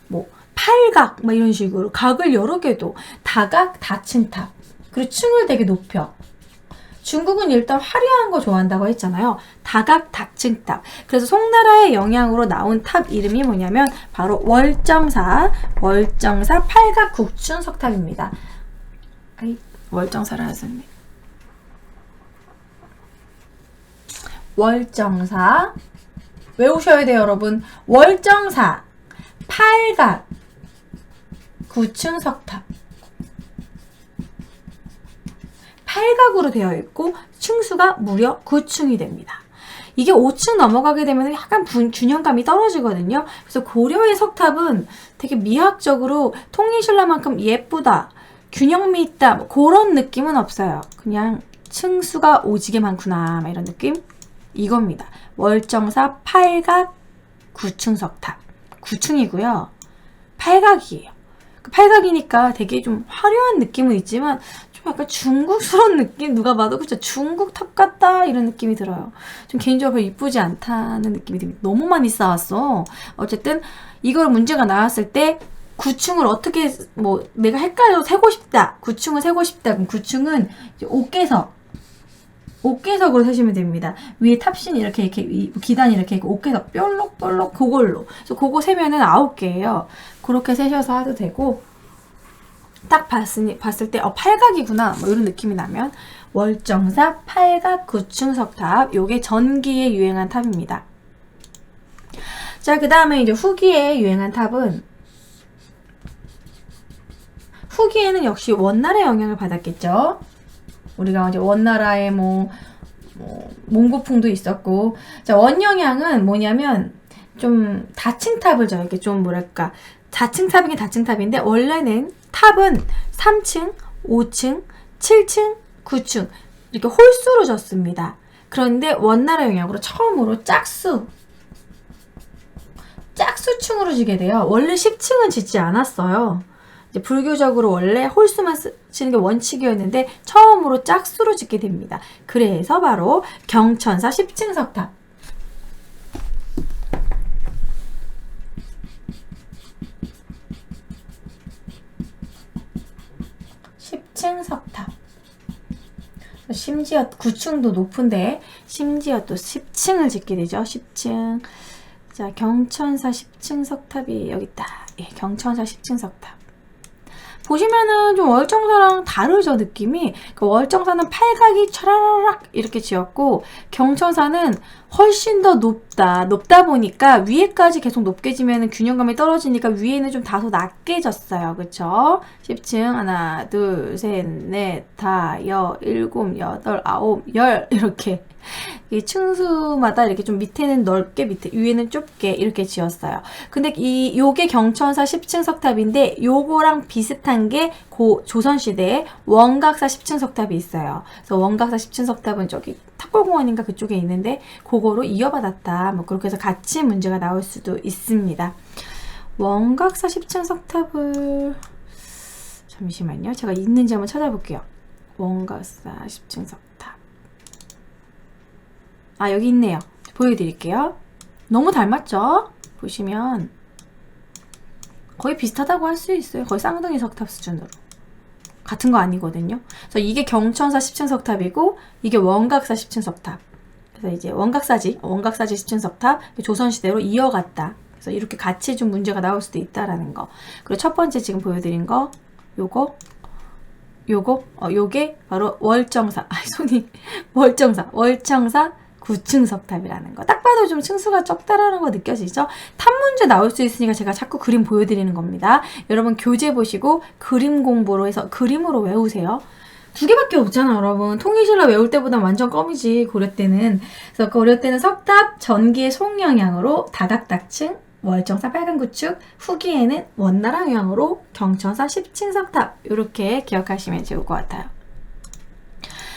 뭐 팔각 막 이런 식으로 각을 여러 개도 다각 다층탑. 그리고 층을 되게 높여. 중국은 일단 화려한 거 좋아한다고 했잖아요. 다각 다층탑. 그래서 송나라의 영향으로 나온 탑 이름이 뭐냐면 바로 월정사 팔각 국춘 석탑입니다. 월정사를 하셨네. 월정사 외우셔야 돼요, 여러분. 월정사 팔각 9층 석탑. 팔각으로 되어 있고 층수가 무려 9층이 됩니다. 이게 5층 넘어가게 되면 약간 균형감이 떨어지거든요. 그래서 고려의 석탑은 되게 미학적으로 통일신라만큼 예쁘다, 균형미 있다, 뭐 그런 느낌은 없어요. 그냥 층수가 오지게 많구나. 막 이런 느낌? 이겁니다. 월정사 팔각 9층 석탑. 9층이고요. 팔각이에요. 팔각이니까 되게 좀 화려한 느낌은 있지만 좀 약간 중국스러운 느낌? 누가 봐도 그쵸? 중국 탑 같다 이런 느낌이 들어요. 좀 개인적으로 별로 이쁘지 않다는 느낌이 듭니다. 너무 많이 쌓았어. 어쨌든 이걸 문제가 나왔을 때 9층을 어떻게 뭐 내가 헷갈려 세고 싶다. 9층을 세고 싶다. 그럼 9층은 옥계석으로 세시면 됩니다. 위에 탑신 이렇게 기단이 이렇게 있고 옥계석 뾰록뾰록 그걸로. 그래서 그거 세면은 9개예요. 그렇게 세셔서 해도 되고 딱 봤을 때 팔각이구나 뭐 이런 느낌이 나면 월정사 팔각 9층 석탑. 요게 전기에 유행한 탑입니다. 자, 그 다음에 이제 후기에 유행한 탑은 후기에는 역시 원나라의 영향을 받았겠죠. 우리가 이제 원나라의 몽고풍도 있었고, 자, 원영향은 뭐냐면 좀 다층탑을 이렇게 좀 뭐랄까 다층탑인 게 다층탑인데 원래는 탑은 3층, 5층, 7층, 9층 이렇게 홀수로 졌습니다. 그런데 원나라 영향으로 처음으로 짝수층으로 지게 돼요. 원래 10층은 짓지 않았어요. 이제 불교적으로 원래 홀수만 치는 게 원칙이었는데 처음으로 짝수로 짓게 됩니다. 그래서 바로 경천사 10층 석탑. 석탑. 심지어 9층도 높은데 심지어 또 10층을 짓게 되죠. 10층. 자, 경천사 10층 석탑이 여기 있다. 예, 경천사 10층 석탑. 보시면은 좀 월정사랑 다르죠, 느낌이. 그 월정사는 팔각이 차라락 이렇게 지었고 경천사는 훨씬 더 높다 보니까 위에까지 계속 높게 지면은 균형감이 떨어지니까 위에는 좀 다소 낮게 졌어요. 그쵸? 10층 하나, 둘, 셋, 넷, 다, 일곱, 여덟, 아홉, 열 이렇게 이 층수마다 이렇게 좀 밑에는 넓게 위에는 좁게 이렇게 지었어요. 근데 요게 경천사 10층 석탑인데 요거랑 비슷한 게 조선시대에 원각사 10층 석탑이 있어요. 그래서 원각사 10층 석탑은 저기 탑골공원인가 그쪽에 있는데 그거로 이어받았다. 뭐 그렇게 해서 같이 문제가 나올 수도 있습니다. 원각사 10층 석탑을 잠시만요. 제가 있는지 한번 찾아볼게요. 원각사 10층 석탑. 아, 여기 있네요. 보여드릴게요. 너무 닮았죠? 보시면 거의 비슷하다고 할 수 있어요. 거의 쌍둥이 석탑 수준으로. 같은 거 아니거든요. 그래서 이게 경천사 10층 석탑이고 이게 원각사 10층 석탑. 그래서 이제 원각사지 10층 석탑 조선시대로 이어갔다. 그래서 이렇게 같이 좀 문제가 나올 수도 있다라는 거. 그리고 첫 번째 지금 보여드린 거 요게 바로 월정사. 월정사 9층 석탑이라는 거. 딱 봐도 좀 층수가 적다라는 거 느껴지죠? 탑 문제 나올 수 있으니까 제가 자꾸 그림 보여드리는 겁니다. 여러분 교재 보시고 그림 공부로 해서 그림으로 외우세요. 2개밖에 없잖아, 여러분. 통일신라 외울 때보다 완전 껌이지, 고려 때는. 그래서 고려 때는 석탑, 전기의 송영향으로 다각다층, 월정사 빨간구축, 후기에는 원나라 영향으로 경천사 10층 석탑. 이렇게 기억하시면 좋을 것 같아요.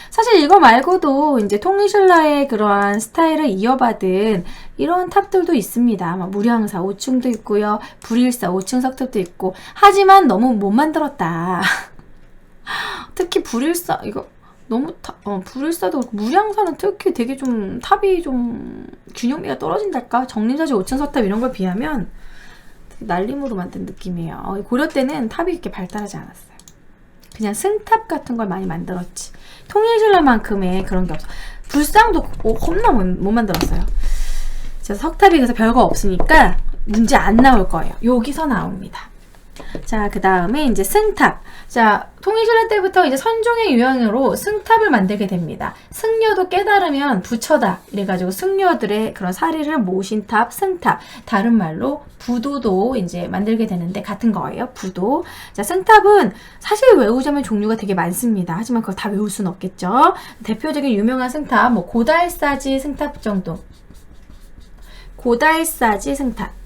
사실 이거 말고도 이제 통일신라의 그러한 스타일을 이어받은 이런 탑들도 있습니다. 무량사 5층도 있고요. 불일사 5층 석탑도 있고. 하지만 너무 못 만들었다. 특히 불일사 이거 너무 불일사도 그렇고 무량사는 특히 되게 좀 탑이 좀 균형미가 떨어진달까? 정림사지 5층 석탑 이런 걸 비하면 되게 날림으로 만든 느낌이에요. 고려 때는 탑이 이렇게 발달하지 않았어요. 그냥 승탑 같은 걸 많이 만들었지. 통일신라만큼의 그런 게 없어. 불상도 겁나 못 만들었어요. 그래서 석탑이 그래서 별거 없으니까 문제 안 나올 거예요. 여기서 나옵니다. 자, 그 다음에 이제 승탑. 자, 통일신라 때부터 이제 선종의 유형으로 승탑을 만들게 됩니다. 승려도 깨달으면 부처다. 이래가지고 승려들의 그런 사리를 모신 탑, 승탑. 다른 말로 부도도 이제 만들게 되는데 같은 거예요. 부도. 자, 승탑은 사실 외우자면 종류가 되게 많습니다. 하지만 그걸 다 외울 수는 없겠죠. 대표적인 유명한 승탑, 고달사지 승탑 정도. 고달사지 승탑.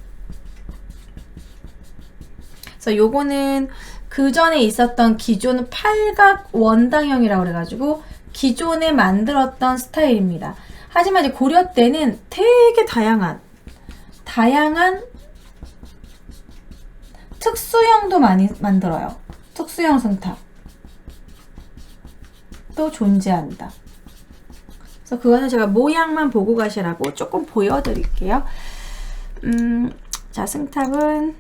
그래서 요거는 그 전에 있었던 기존 팔각 원당형이라고 그래가지고 기존에 만들었던 스타일입니다. 하지만 이제 고려 때는 되게 다양한 특수형도 많이 만들어요. 특수형 승탑 또 존재한다. 그래서 그거는 제가 모양만 보고 가시라고 조금 보여드릴게요. 자, 승탑은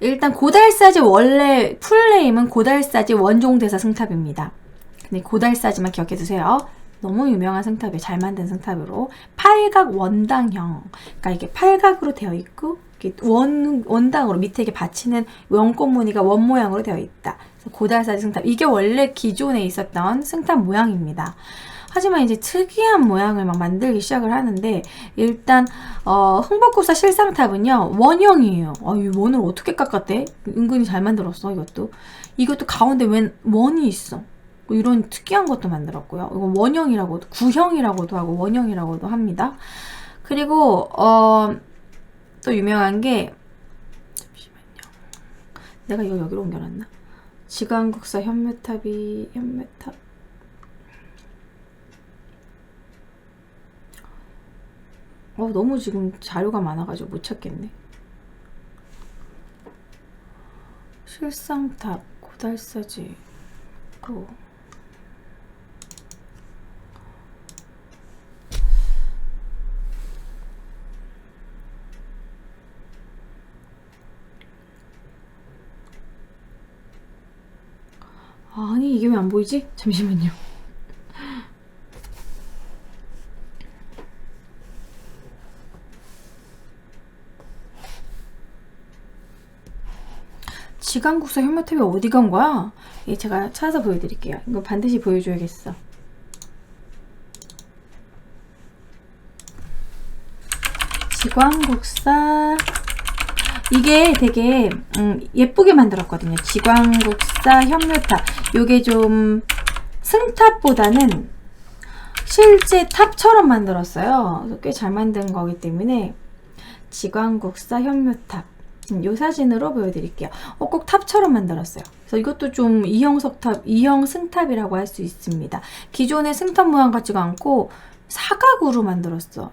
일단 고달사지 원래 풀네임은 고달사지 원종대사 승탑입니다. 근데 고달사지만 기억해 두세요. 너무 유명한 승탑이에요. 잘 만든 승탑으로 팔각 원당형, 그러니까 이게 팔각으로 되어 있고 이렇게 원당으로 밑에 이게 받치는 원꽃 무늬가 원 모양으로 되어 있다. 그래서 고달사지 승탑, 이게 원래 기존에 있었던 승탑 모양입니다. 하지만 이제 특이한 모양을 막 만들기 시작을 하는데, 일단 흥복국사 실상탑은요 원형이에요. 이 원을 어떻게 깎았대? 은근히 잘 만들었어. 이것도 가운데 웬 원이 있어. 이런 특이한 것도 만들었고요. 이건 원형이라고도, 구형이라고도 하고 원형이라고도 합니다. 그리고 또 유명한 게, 잠시만요, 내가 이거 여기로 옮겨놨나? 지광국사 현묘탑이 현묘탑 너무 지금 자료가 많아가지고 못 찾겠네. 실상탑, 고달사지, 또 아니 이게 왜 안 보이지? 잠시만요. 지광국사 현묘탑이 어디 간 거야? 제가 찾아서 보여드릴게요. 이거 반드시 보여줘야겠어. 지광국사, 이게 되게 예쁘게 만들었거든요. 지광국사 현묘탑. 요게 좀 승탑보다는 실제 탑처럼 만들었어요. 꽤 잘 만든 거기 때문에 지광국사 현묘탑, 요 사진으로 보여드릴게요. 꼭 탑처럼 만들었어요. 그래서 이것도 좀 이형 승탑이라고 할 수 있습니다. 기존의 승탑 모양 같지가 않고 사각으로 만들었어.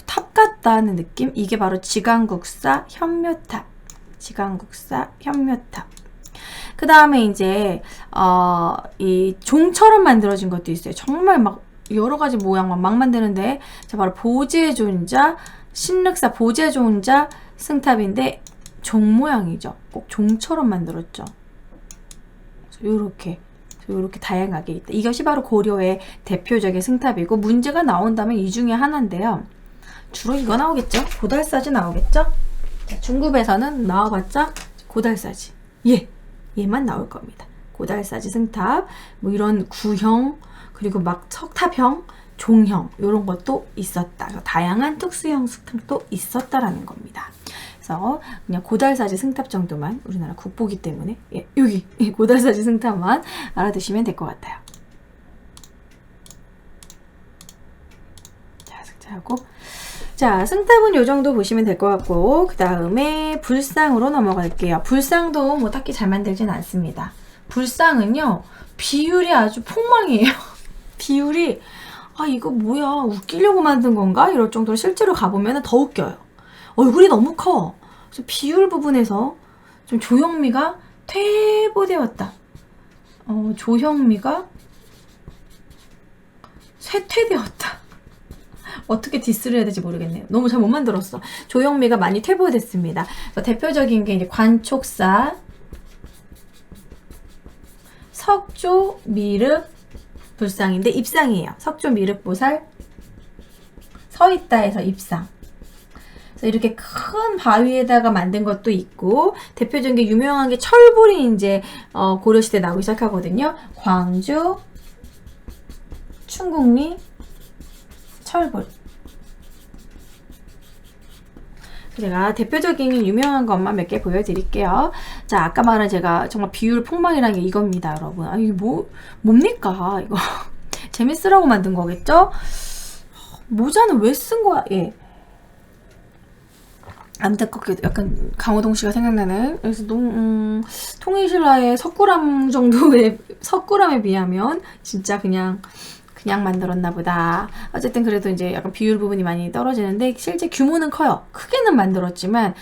탑 같다는 느낌? 이게 바로 지광국사 현묘탑. 지광국사 현묘탑. 그 다음에 이제 이 종처럼 만들어진 것도 있어요. 정말 막 여러 가지 모양만 막 만드는데, 자, 바로 보제존자, 신륵사 보제존자 승탑인데 종 모양이죠. 꼭 종처럼 만들었죠. 요렇게 다양하게 있다. 이것이 바로 고려의 대표적인 승탑이고, 문제가 나온다면 이 중에 하나인데요. 주로 이거 나오겠죠? 고달사지 나오겠죠? 자, 중급에서는 나와봤자 고달사지. 얘만 나올 겁니다. 고달사지 승탑, 뭐 이런 구형, 그리고 막 석탑형, 종형, 이런 것도 있었다. 다양한 특수형 승탑도 있었다라는 겁니다. 그래서 그냥 고달사지 승탑 정도만, 우리나라 국보기 때문에 여기 고달사지 승탑만 알아두시면 될 것 같아요. 자, 승차하고, 자, 승탑은 요 정도 보시면 될 것 같고, 그 다음에 불상으로 넘어갈게요. 불상도 뭐 딱히 잘 만들진 않습니다. 불상은요, 비율이 아주 폭망이에요. 비율이, 이거 뭐야, 웃기려고 만든 건가? 이럴 정도로 실제로 가보면 더 웃겨요. 얼굴이 너무 커. 그래서 비율 부분에서 좀 조형미가 퇴보되었다. 조형미가 쇠퇴되었다. 어떻게 디스를 해야 될지 모르겠네요. 너무 잘 못 만들었어. 조형미가 많이 퇴보됐습니다. 대표적인 게 이제 관촉사, 석조, 미륵, 불상인데 입상이에요. 석조, 미륵, 보살, 서있다에서 입상. 그래서 이렇게 큰 바위에다가 만든 것도 있고, 대표적인 게 유명한 게 철불이 이제 고려시대 나오기 시작하거든요. 광주, 충국리, 철불. 제가 대표적인 유명한 것만 몇 개 보여드릴게요. 자, 아까 말한 제가 정말 비율 폭망이라는 게 이겁니다, 여러분. 이게 뭡니까? 이거 재밌으라고 만든 거겠죠? 모자는 왜 쓴 거야? 안타깝게 약간 강호동씨가 생각나는. 그래서 통일신라의 석굴암에 비하면 진짜 그냥 만들었나 보다. 어쨌든 그래도 이제 약간 비율 부분이 많이 떨어지는데 실제 규모는 커요. 크게는 만들었지만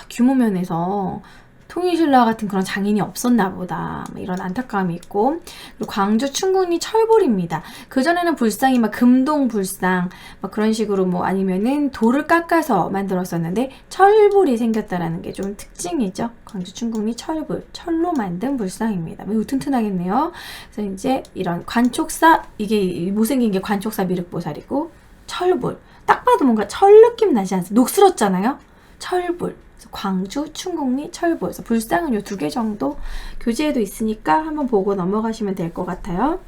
규모 면에서 통일신라 같은 그런 장인이 없었나 보다. 이런 안타까움이 있고. 그리고 광주 충군이 철불입니다. 그전에는 불상이 막 금동 불상 막 그런 식으로 뭐 아니면은 돌을 깎아서 만들었었는데 철불이 생겼다라는 게 좀 특징이죠. 광주 충군이 철불, 철로 만든 불상입니다. 매우 튼튼하겠네요. 그래서 이제 이런 관촉사, 이게 못생긴 게 관촉사 미륵보살이고 철불. 딱 봐도 뭔가 철 느낌 나지 않습니까? 녹슬었잖아요. 철불. 광주, 충국리, 철부. 그래서 불상은 요 2개 정도 교재에도 있으니까 한번 보고 넘어가시면 될 것 같아요.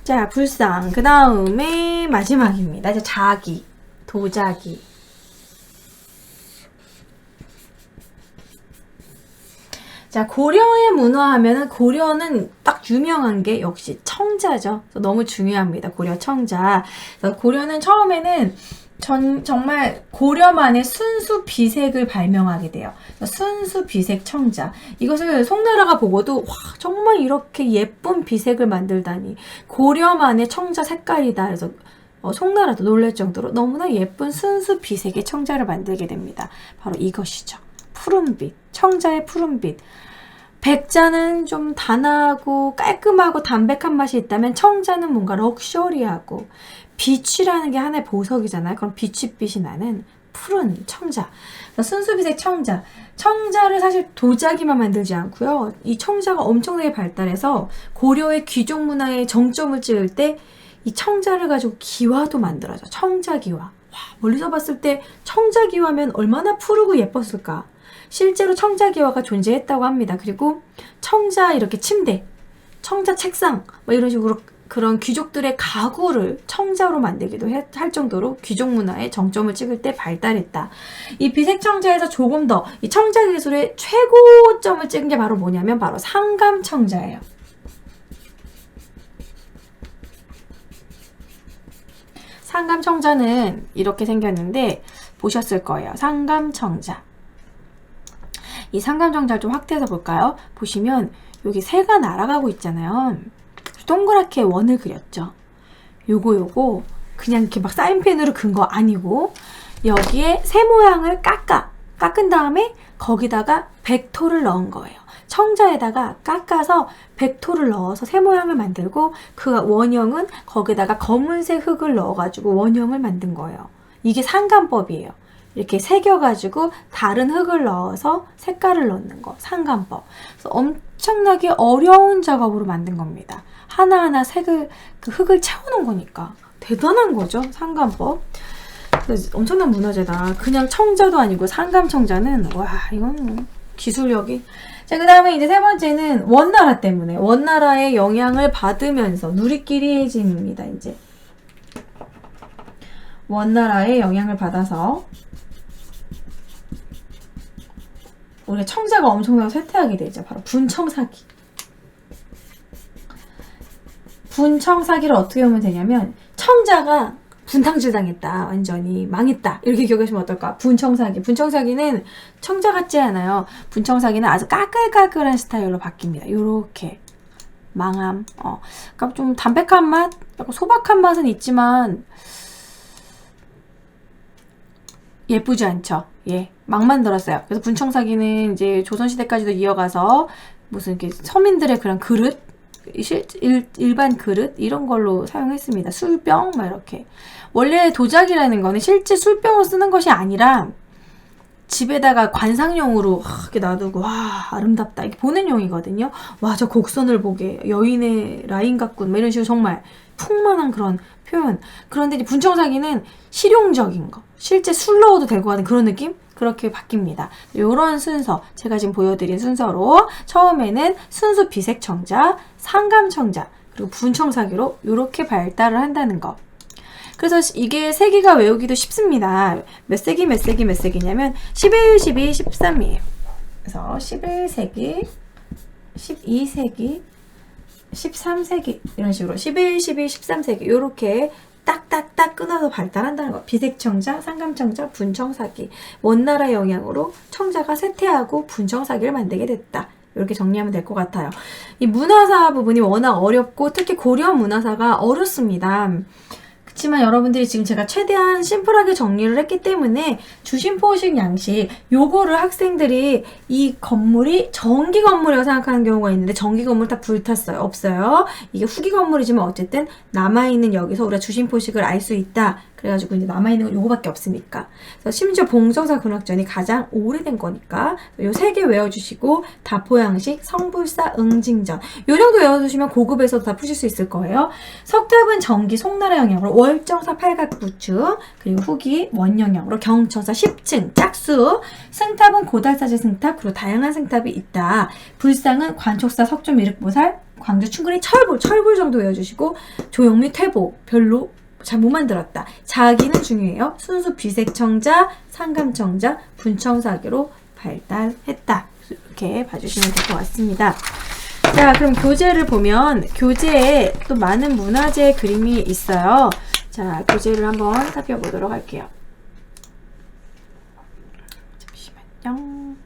자, 불상. 그 다음에 마지막입니다. 이제 자기, 도자기. 자, 고려의 문화 하면은 고려는 딱 유명한 게 역시 청자죠. 너무 중요합니다. 고려 청자. 그래서 고려는 처음에는 정말 고려만의 순수 비색을 발명하게 돼요. 순수 비색 청자. 이것을 송나라가 보고도 와, 정말 이렇게 예쁜 비색을 만들다니. 고려만의 청자 색깔이다. 그래서 송나라도 놀랄 정도로 너무나 예쁜 순수 비색의 청자를 만들게 됩니다. 바로 이것이죠. 푸른빛. 청자의 푸른빛. 백자는 좀 단아하고 깔끔하고 담백한 맛이 있다면 청자는 뭔가 럭셔리하고 빛이라는 게 하나의 보석이잖아요. 그럼 빛이 나는 푸른 청자. 순수비색 청자. 청자를 사실 도자기만 만들지 않고요. 이 청자가 엄청나게 발달해서 고려의 귀족 문화의 정점을 찍을 때 이 청자를 가지고 기와도 만들어져. 청자기와. 와, 멀리서 봤을 때 청자기와면 얼마나 푸르고 예뻤을까. 실제로 청자기와가 존재했다고 합니다. 그리고 청자 이렇게 침대, 청자 책상 뭐 이런 식으로 그런 귀족들의 가구를 청자로 만들기도 할 정도로 귀족 문화의 정점을 찍을 때 발달했다. 이 비색 청자에서 조금 더 이 청자 기술의 최고점을 찍은 게 바로 뭐냐면 바로 상감 청자예요. 상감 청자는 이렇게 생겼는데 보셨을 거예요. 상감 청자. 이 상감청자를 좀 확대해서 볼까요? 보시면 여기 새가 날아가고 있잖아요. 동그랗게 원을 그렸죠. 요거 그냥 이렇게 막 사인펜으로 근 거 아니고 여기에 새 모양을 깎은 다음에 거기다가 백토를 넣은 거예요. 청자에다가 깎아서 백토를 넣어서 새 모양을 만들고 그 원형은 거기다가 검은색 흙을 넣어가지고 원형을 만든 거예요. 이게 상감법이에요. 이렇게 새겨가지고 다른 흙을 넣어서 색깔을 넣는 거, 상감법. 그래서 엄청나게 어려운 작업으로 만든 겁니다. 하나하나 그 흙을 채워놓은 거니까 대단한 거죠, 상감법. 엄청난 문화재다. 그냥 청자도 아니고 상감청자는 와, 이건 기술력이. 자, 그 다음에 이제 세 번째는 원나라 때문에 원나라의 영향을 받으면서 누리끼리해짐입니다. 이제 원나라의 영향을 받아서 우리가 청자가 엄청나게 쇠퇴하게 되죠. 바로 분청사기. 분청사기를 어떻게 보면 되냐면 청자가 분탕질 당했다. 완전히 망했다. 이렇게 기억하시면 어떨까? 분청사기. 분청사기는 청자 같지 않아요. 분청사기는 아주 까끌까끌한 스타일로 바뀝니다. 요렇게. 망함. 그러니까 좀 담백한 맛, 약간 소박한 맛은 있지만 예쁘지 않죠. 예, 막 만들었어요. 그래서 분청사기는 이제 조선시대까지도 이어가서 무슨 이렇게 서민들의 그런 그릇, 일반 그릇 이런 걸로 사용했습니다. 술병 막 이렇게. 원래 도자기라는 거는 실제 술병으로 쓰는 것이 아니라 집에다가 관상용으로 이렇게 놔두고 와 아름답다 이렇게 보는 용이거든요. 와 저 곡선을 보게 여인의 라인 같군 뭐 이런 식으로 정말 풍만한 그런 표현. 그런데 이제 분청사기는 실용적인 거, 실제 술 넣어도 될 것 같은 그런 느낌? 그렇게 바뀝니다. 이런 순서, 제가 지금 보여드린 순서로 처음에는 순수 비색청자, 상감청자, 그리고 분청사기로 이렇게 발달을 한다는 거. 그래서 이게 세기가 외우기도 쉽습니다. 몇 세기 몇 세기 몇 세기냐면 11, 12, 13이에요. 그래서 11세기, 12세기, 13세기 이런 식으로 11, 12, 13세기 이렇게 딱딱딱 끊어서 발달한다는 거. 비색청자, 상감청자, 분청사기. 원나라의 영향으로 청자가 쇠퇴하고 분청사기를 만들게 됐다. 이렇게 정리하면 될 것 같아요. 이 문화사 부분이 워낙 어렵고 특히 고려 문화사가 어렵습니다. 그렇지만 여러분들이 지금 제가 최대한 심플하게 정리를 했기 때문에 주심포식 양식 요거를 학생들이 이 건물이 전기 건물이라고 생각하는 경우가 있는데 전기 건물 다 불탔어요. 없어요. 이게 후기 건물이지만 어쨌든 남아있는 여기서 우리가 주심포식을 알 수 있다. 그래가지고 이제 남아있는 건 요거밖에 없으니까. 그래서 심지어 봉정사 근학전이 가장 오래된 거니까 요 3개 외워주시고 다포양식, 성불사, 응징전 요 정도 외워두시면 고급에서도 다 푸실 수 있을 거예요. 석탑은 전기 송나라 영향으로 월정사 팔각부축, 그리고 후기 원영향으로 경천사 10층 짝수, 승탑은 고달사제 승탑, 그리고 다양한 승탑이 있다. 불상은 관촉사 석좀 미륵보살, 광주 충근이 철불 정도 외워주시고 조영미 퇴보 별로 잘 못 만들었다. 자기는 중요해요. 순수 비색청자, 상감청자, 분청사기로 발달했다. 이렇게 봐주시면 될 것 같습니다. 자, 그럼 교재를 보면 교재에 또 많은 문화재 그림이 있어요. 자, 교재를 한번 살펴보도록 할게요. 잠시만요.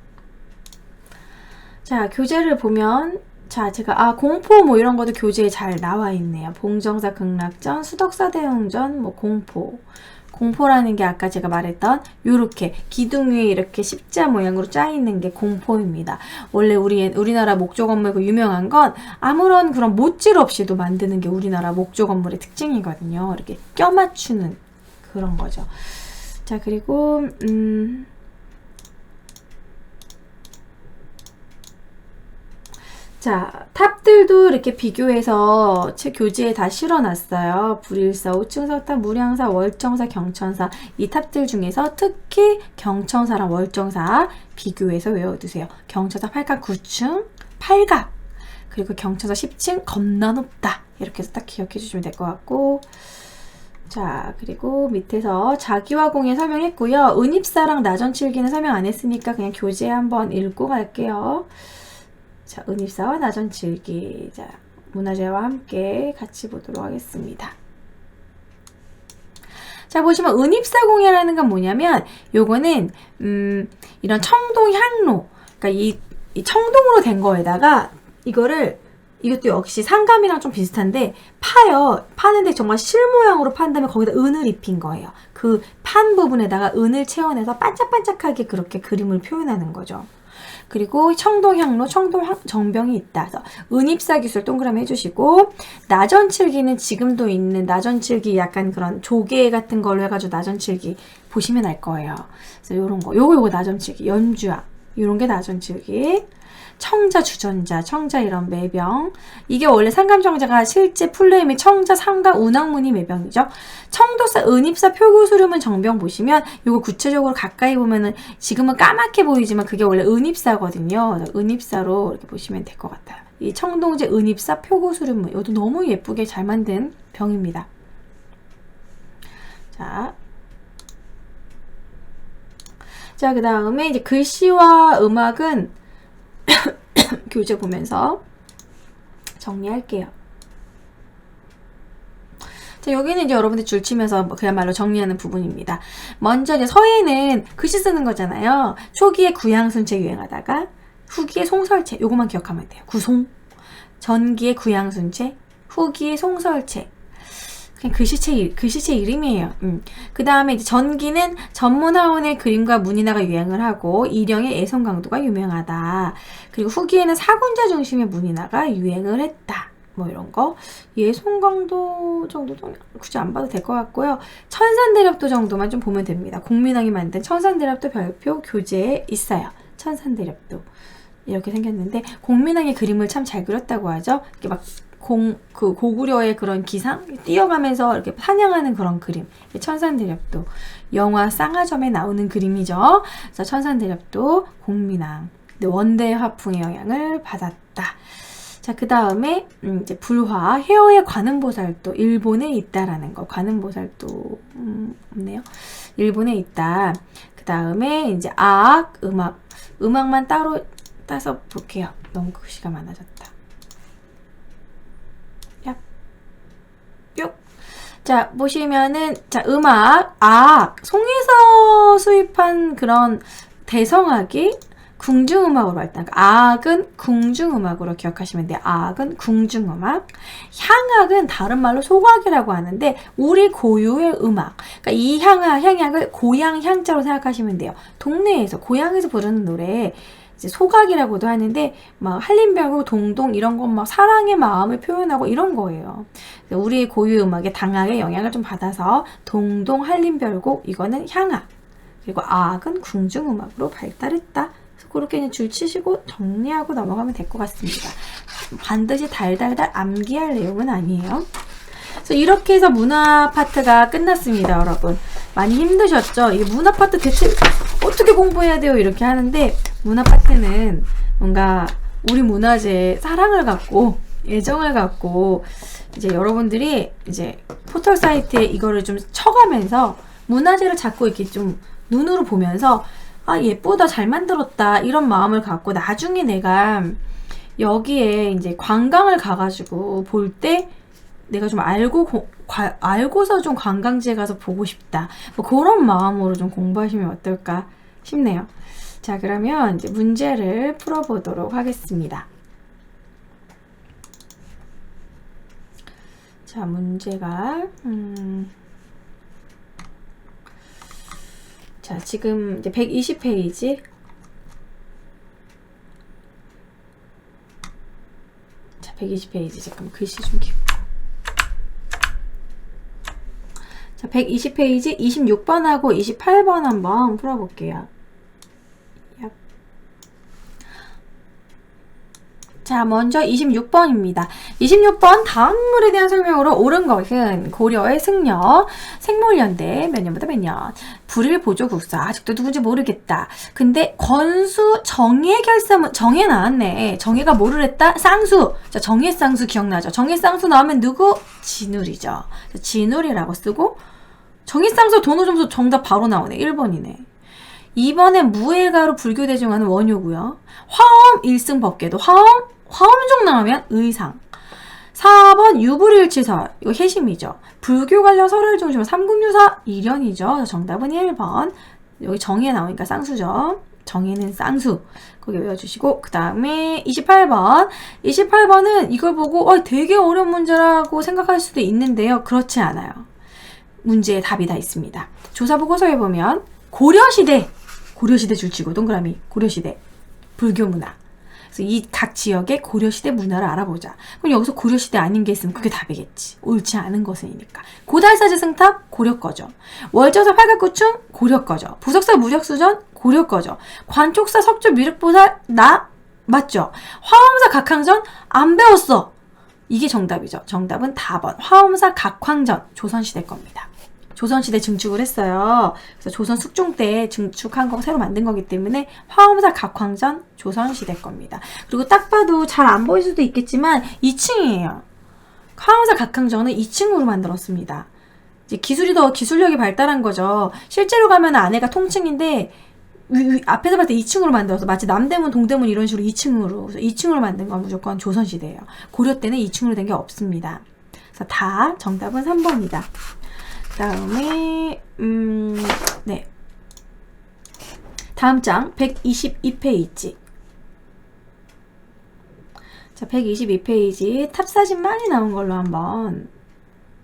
자, 교재를 보면 자, 제가 공포 뭐 이런 것도 교재에 잘 나와 있네요. 봉정사 극락전, 수덕사 대웅전, 뭐 공포라는 게 아까 제가 말했던 요렇게 기둥 위에 이렇게 십자 모양으로 짜 있는 게 공포입니다. 원래 우리나라 목조 건물 그 유명한 건 아무런 그런 못질 없이도 만드는 게 우리나라 목조 건물의 특징이거든요. 이렇게 껴 맞추는 그런 거죠. 자, 그리고 자, 탑들도 이렇게 비교해서 제 교재에 다 실어놨어요. 불일사, 오층석탑, 무량사, 월정사, 경천사 이 탑들 중에서 특히 경천사랑 월정사 비교해서 외워두세요. 경천사 8각 9층 8각 그리고 경천사 10층 겁나 높다. 이렇게 해서 딱 기억해 주시면 될 것 같고 자, 그리고 밑에서 자기화공예 설명했고요. 은입사랑 나전칠기는 설명 안 했으니까 그냥 교재 한번 읽고 갈게요. 자, 은입사와 나전칠기. 자, 문화재와 함께 같이 보도록 하겠습니다. 자, 보시면 은입사공예라는 건 뭐냐면 요거는 이런 청동 향로, 그러니까 이 청동으로 된 거에다가 이것도 역시 상감이랑 좀 비슷한데 파요. 파는데 정말 실 모양으로 판 다음에 거기다 은을 입힌 거예요. 그 판 부분에다가 은을 채워내서 반짝반짝하게 그렇게 그림을 표현하는 거죠. 그리고 청동향로, 청동정병이 있다. 그래서 은입사 기술 동그라미 해주시고 나전칠기는 지금도 있는 나전칠기 약간 그런 조개 같은 걸로 해가지고 나전칠기 보시면 알 거예요. 그래서 요런 거, 요거 나전칠기, 연주화 요런 게 나전칠기. 청자, 주전자, 청자 이런 매병. 이게 원래 상감청자가 실제 풀네임이 청자, 상감, 운항문이 매병이죠. 청도사, 은입사, 표구수름은 정병 보시면 요거 구체적으로 가까이 보면은 지금은 까맣게 보이지만 그게 원래 은입사거든요. 은입사로 이렇게 보시면 될 것 같아요. 이 청동제, 은입사, 표구수름문. 이것도 너무 예쁘게 잘 만든 병입니다. 자, 그 다음에 이제 글씨와 음악은 교재 보면서 정리할게요. 자, 여기는 이제 여러분들 줄치면서 그야말로 정리하는 부분입니다. 먼저 이제 서예는 글씨 쓰는 거잖아요. 초기에 구양순체 유행하다가 후기에 송설체, 요것만 기억하면 돼요. 구송. 전기에 구양순체, 후기에 송설체. 그냥 글씨체 이름이에요. 그 다음에 이제 전기는 전문화원의 그림과 문인화가 유행을 하고 일영의 애성강도가 유명하다. 그리고 후기에는 사군자 중심의 문인화가 유행을 했다. 뭐 이런 거. 예송강도 정도도 굳이 안 봐도 될 것 같고요. 천산대렵도 정도만 좀 보면 됩니다. 공민왕이 만든 천산대렵도 별표 교재에 있어요. 천산대렵도. 이렇게 생겼는데 공민왕의 그림을 참 잘 그렸다고 하죠. 이렇게 막 고구려의 그런 기상 뛰어가면서 이렇게 사냥하는 그런 그림. 천산대렵도 영화 쌍화점에 나오는 그림이죠. 그래서 천산대렵도 공민왕 원대 화풍의 영향을 받았다. 자, 그 다음에 이제 불화 해어의 관음보살도 일본에 있다라는 거. 관음보살도 없네요. 일본에 있다. 그 다음에 이제 음악만 따로 따서 볼게요. 너무 글씨가 많아졌다. 뿅. 자, 보시면은, 자, 음악, 송에서 수입한 그런 대성악이 궁중음악으로 발달. 악은 궁중음악으로 기억하시면 돼요. 악은 궁중음악. 향악은 다른 말로 소각이라고 하는데, 우리 고유의 음악. 그러니까 이 향악을 고향 향자로 생각하시면 돼요. 동네에서, 고향에서 부르는 노래. 이제 소각이라고도 하는데 막 한림별곡 동동 이런 건 막 사랑의 마음을 표현하고 이런 거예요. 우리 고유 음악의 당악의 영향을 좀 받아서 동동 한림별곡 이거는 향악, 그리고 악은 궁중음악으로 발달했다. 그래서 그렇게 그냥 줄 치시고 정리하고 넘어가면 될 것 같습니다. 반드시 달달달 암기할 내용은 아니에요. 그래서 이렇게 해서 문화 파트가 끝났습니다, 여러분. 많이 힘드셨죠? 이게 문화 파트 대체 어떻게 공부해야 돼요? 이렇게 하는데 문화 파트는 뭔가 우리 문화재에 사랑을 갖고 애정을 갖고 이제 여러분들이 이제 포털 사이트에 이거를 좀 쳐가면서 문화재를 자꾸 이렇게 좀 눈으로 보면서 아, 예쁘다, 잘 만들었다 이런 마음을 갖고 나중에 내가 여기에 이제 관광을 가가지고 볼 때 내가 좀 알고서 좀 관광지에 가서 보고 싶다. 뭐 그런 마음으로 좀 공부하시면 어떨까 싶네요. 자, 그러면 이제 문제를 풀어보도록 하겠습니다. 자, 문제가 자, 지금 이제 120페이지. 자, 120페이지. 잠깐만 글씨 좀 키워. 자, 120페이지 26번하고 28번 한번 풀어볼게요. 자, 먼저 26번입니다. 26번 다음 물에 대한 설명으로 옳은 것은 고려의 승려, 생물연대 몇 년부터 몇 년, 불일 보조국사, 아직도 누군지 모르겠다. 근데 건수 정예 결사문, 정예 나왔네. 정예가 뭐를 했다? 쌍수. 자, 정예 쌍수 기억나죠? 정예 쌍수 나오면 누구? 진울이죠. 진울이라고 쓰고, 정예 쌍수 도노점수 정답 바로 나오네. 1번이네. 2번엔 무예가로 불교 대중하는 원효고요. 화엄 일승법계도 화엄종 나오면 의상. 4번 유불일치설, 이거 해심이죠. 불교 관련 설을 중심으로 삼국유사 일연이죠. 정답은 1번. 여기 정예 나오니까 쌍수죠. 정예는 쌍수. 거기 외워주시고, 그 다음에 28번. 28번은 이걸 보고 되게 어려운 문제라고 생각할 수도 있는데요. 그렇지 않아요. 문제에 답이 다 있습니다. 조사보고서에 보면 고려시대 줄치고 동그라미 고려시대 불교문화. 그래서 이 각 지역의 고려시대 문화를 알아보자. 그럼 여기서 고려시대 아닌 게 있으면 그게 답이겠지. 옳지 않은 것이니까. 고달사지 승탑 고려 거죠. 월정사 팔각구충 고려 거죠. 부석사 무력수전 고려 거죠. 관촉사 석조 미륵보살 나 맞죠. 화엄사 각항전 안 배웠어. 이게 정답이죠. 정답은 4번 화엄사 각황전 조선시대 겁니다. 조선시대 증축을 했어요. 그래서 조선 숙종 때 증축한 거 새로 만든 거기 때문에 화엄사 각황전 조선시대 겁니다. 그리고 딱 봐도 잘 안 보일 수도 있겠지만 2층이에요. 화엄사 각황전은 2층으로 만들었습니다. 이제 기술력이 발달한 거죠. 실제로 가면 안에가 통층인데 앞에서 봤을 때 2층으로 만들어서 마치 남대문, 동대문 이런 식으로 2층으로. 그래서 2층으로 만든 건 무조건 조선시대예요. 고려 때는 2층으로 된 게 없습니다. 그래서 다 정답은 3번이다. 그 다음에 네. 다음 장 122페이지. 자, 122페이지 탑사진 많이 나온 걸로 한번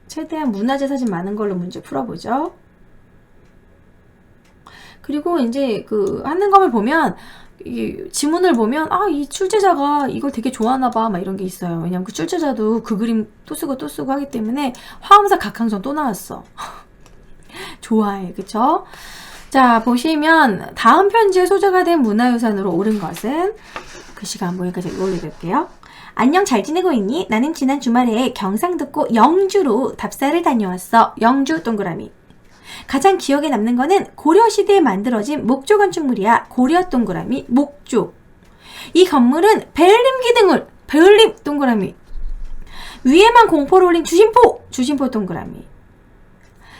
최대한 문화재 사진 많은 걸로 문제 풀어보죠. 그리고 이제 하는 거를 보면 이 지문을 보면 이 출제자가 이걸 되게 좋아하나 봐 막 이런 게 있어요. 왜냐면 그 출제자도 그 그림 또 쓰고 하기 때문에 화엄사 각항전 또 나왔어. 좋아해. 그쵸? 자, 보시면 다음 편지에 소재가 된 문화유산으로 옳은 것은 글씨가 안 보니까 제가 올려둘게요. 안녕, 잘 지내고 있니? 나는 지난 주말에 경상북도 영주로 답사를 다녀왔어. 영주 동그라미. 가장 기억에 남는 거는 고려시대에 만들어진 목조 건축물이야. 고려 동그라미 목조. 이 건물은 배울림 기둥을 배울림 동그라미. 위에만 공포를 올린 주심포 동그라미.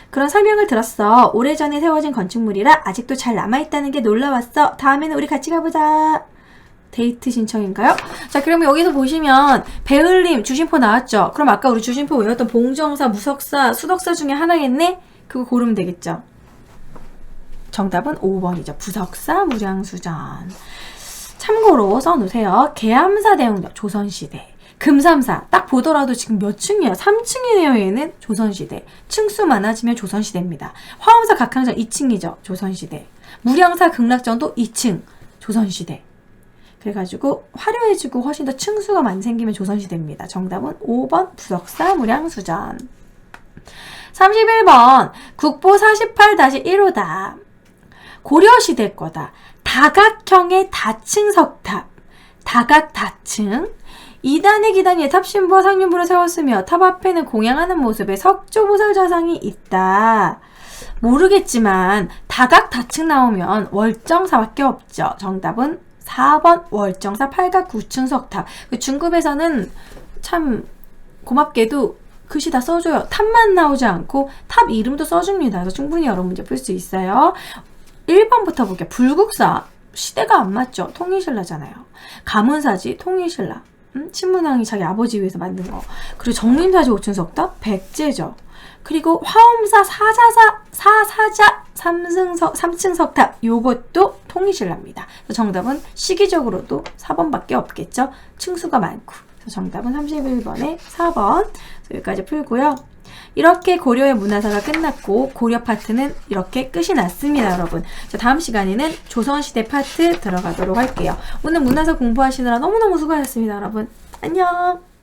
그런 설명을 들었어. 오래전에 세워진 건축물이라 아직도 잘 남아있다는 게 놀라웠어. 다음에는 우리 같이 가보자. 데이트 신청인가요? 자, 그러면 여기서 보시면 배을림 주심포 나왔죠? 그럼 아까 우리 주심포 외웠던 봉정사, 무석사, 수덕사 중에 하나겠네? 그거 고르면 되겠죠? 정답은 5번이죠. 부석사, 무량수전. 참고로 써놓으세요. 계암사 대웅령 조선시대. 금삼사 딱 보더라도 지금 몇 층이야? 3층이네요. 얘는 조선시대. 층수 많아지면 조선시대입니다. 화엄사 각항전 2층이죠. 조선시대. 무량사 극락전도 2층. 조선시대. 그래가지고 화려해지고 훨씬 더 층수가 많이 생기면 조선시대입니다. 정답은 5번 부석사 무량수전. 31번 국보 48-1호다. 고려시대 거다. 다각형의 다층 석탑. 다각 다층. 2단의 기단 위에 탑신부와 상륜부를 세웠으며 탑 앞에는 공양하는 모습의 석조보살 좌상이 있다. 모르겠지만 다각 다층 나오면 월정사밖에 없죠. 정답은 4번 월정사 8각 9층 석탑. 중급에서는 참 고맙게도 글씨 다 써줘요. 탑만 나오지 않고 탑 이름도 써줍니다. 그래서 충분히 여러 문제 풀 수 있어요. 1번부터 볼게요. 불국사 시대가 안 맞죠. 통일신라잖아요. 가문사지 통일신라. 신문왕이 자기 아버지 위해서 만든 거. 그리고 정림사지 5층 석탑 백제죠. 그리고 화엄사 사사자 3층 석탑 요것도 통일신라입니다. 정답은 시기적으로도 4번밖에 없겠죠. 층수가 많고. 그래서 정답은 31번에 4번. 여기까지 풀고요. 이렇게 고려의 문화사가 끝났고 고려 파트는 이렇게 끝이 났습니다, 여러분. 자, 다음 시간에는 조선시대 파트 들어가도록 할게요. 오늘 문화사 공부하시느라 너무너무 수고하셨습니다, 여러분. 안녕!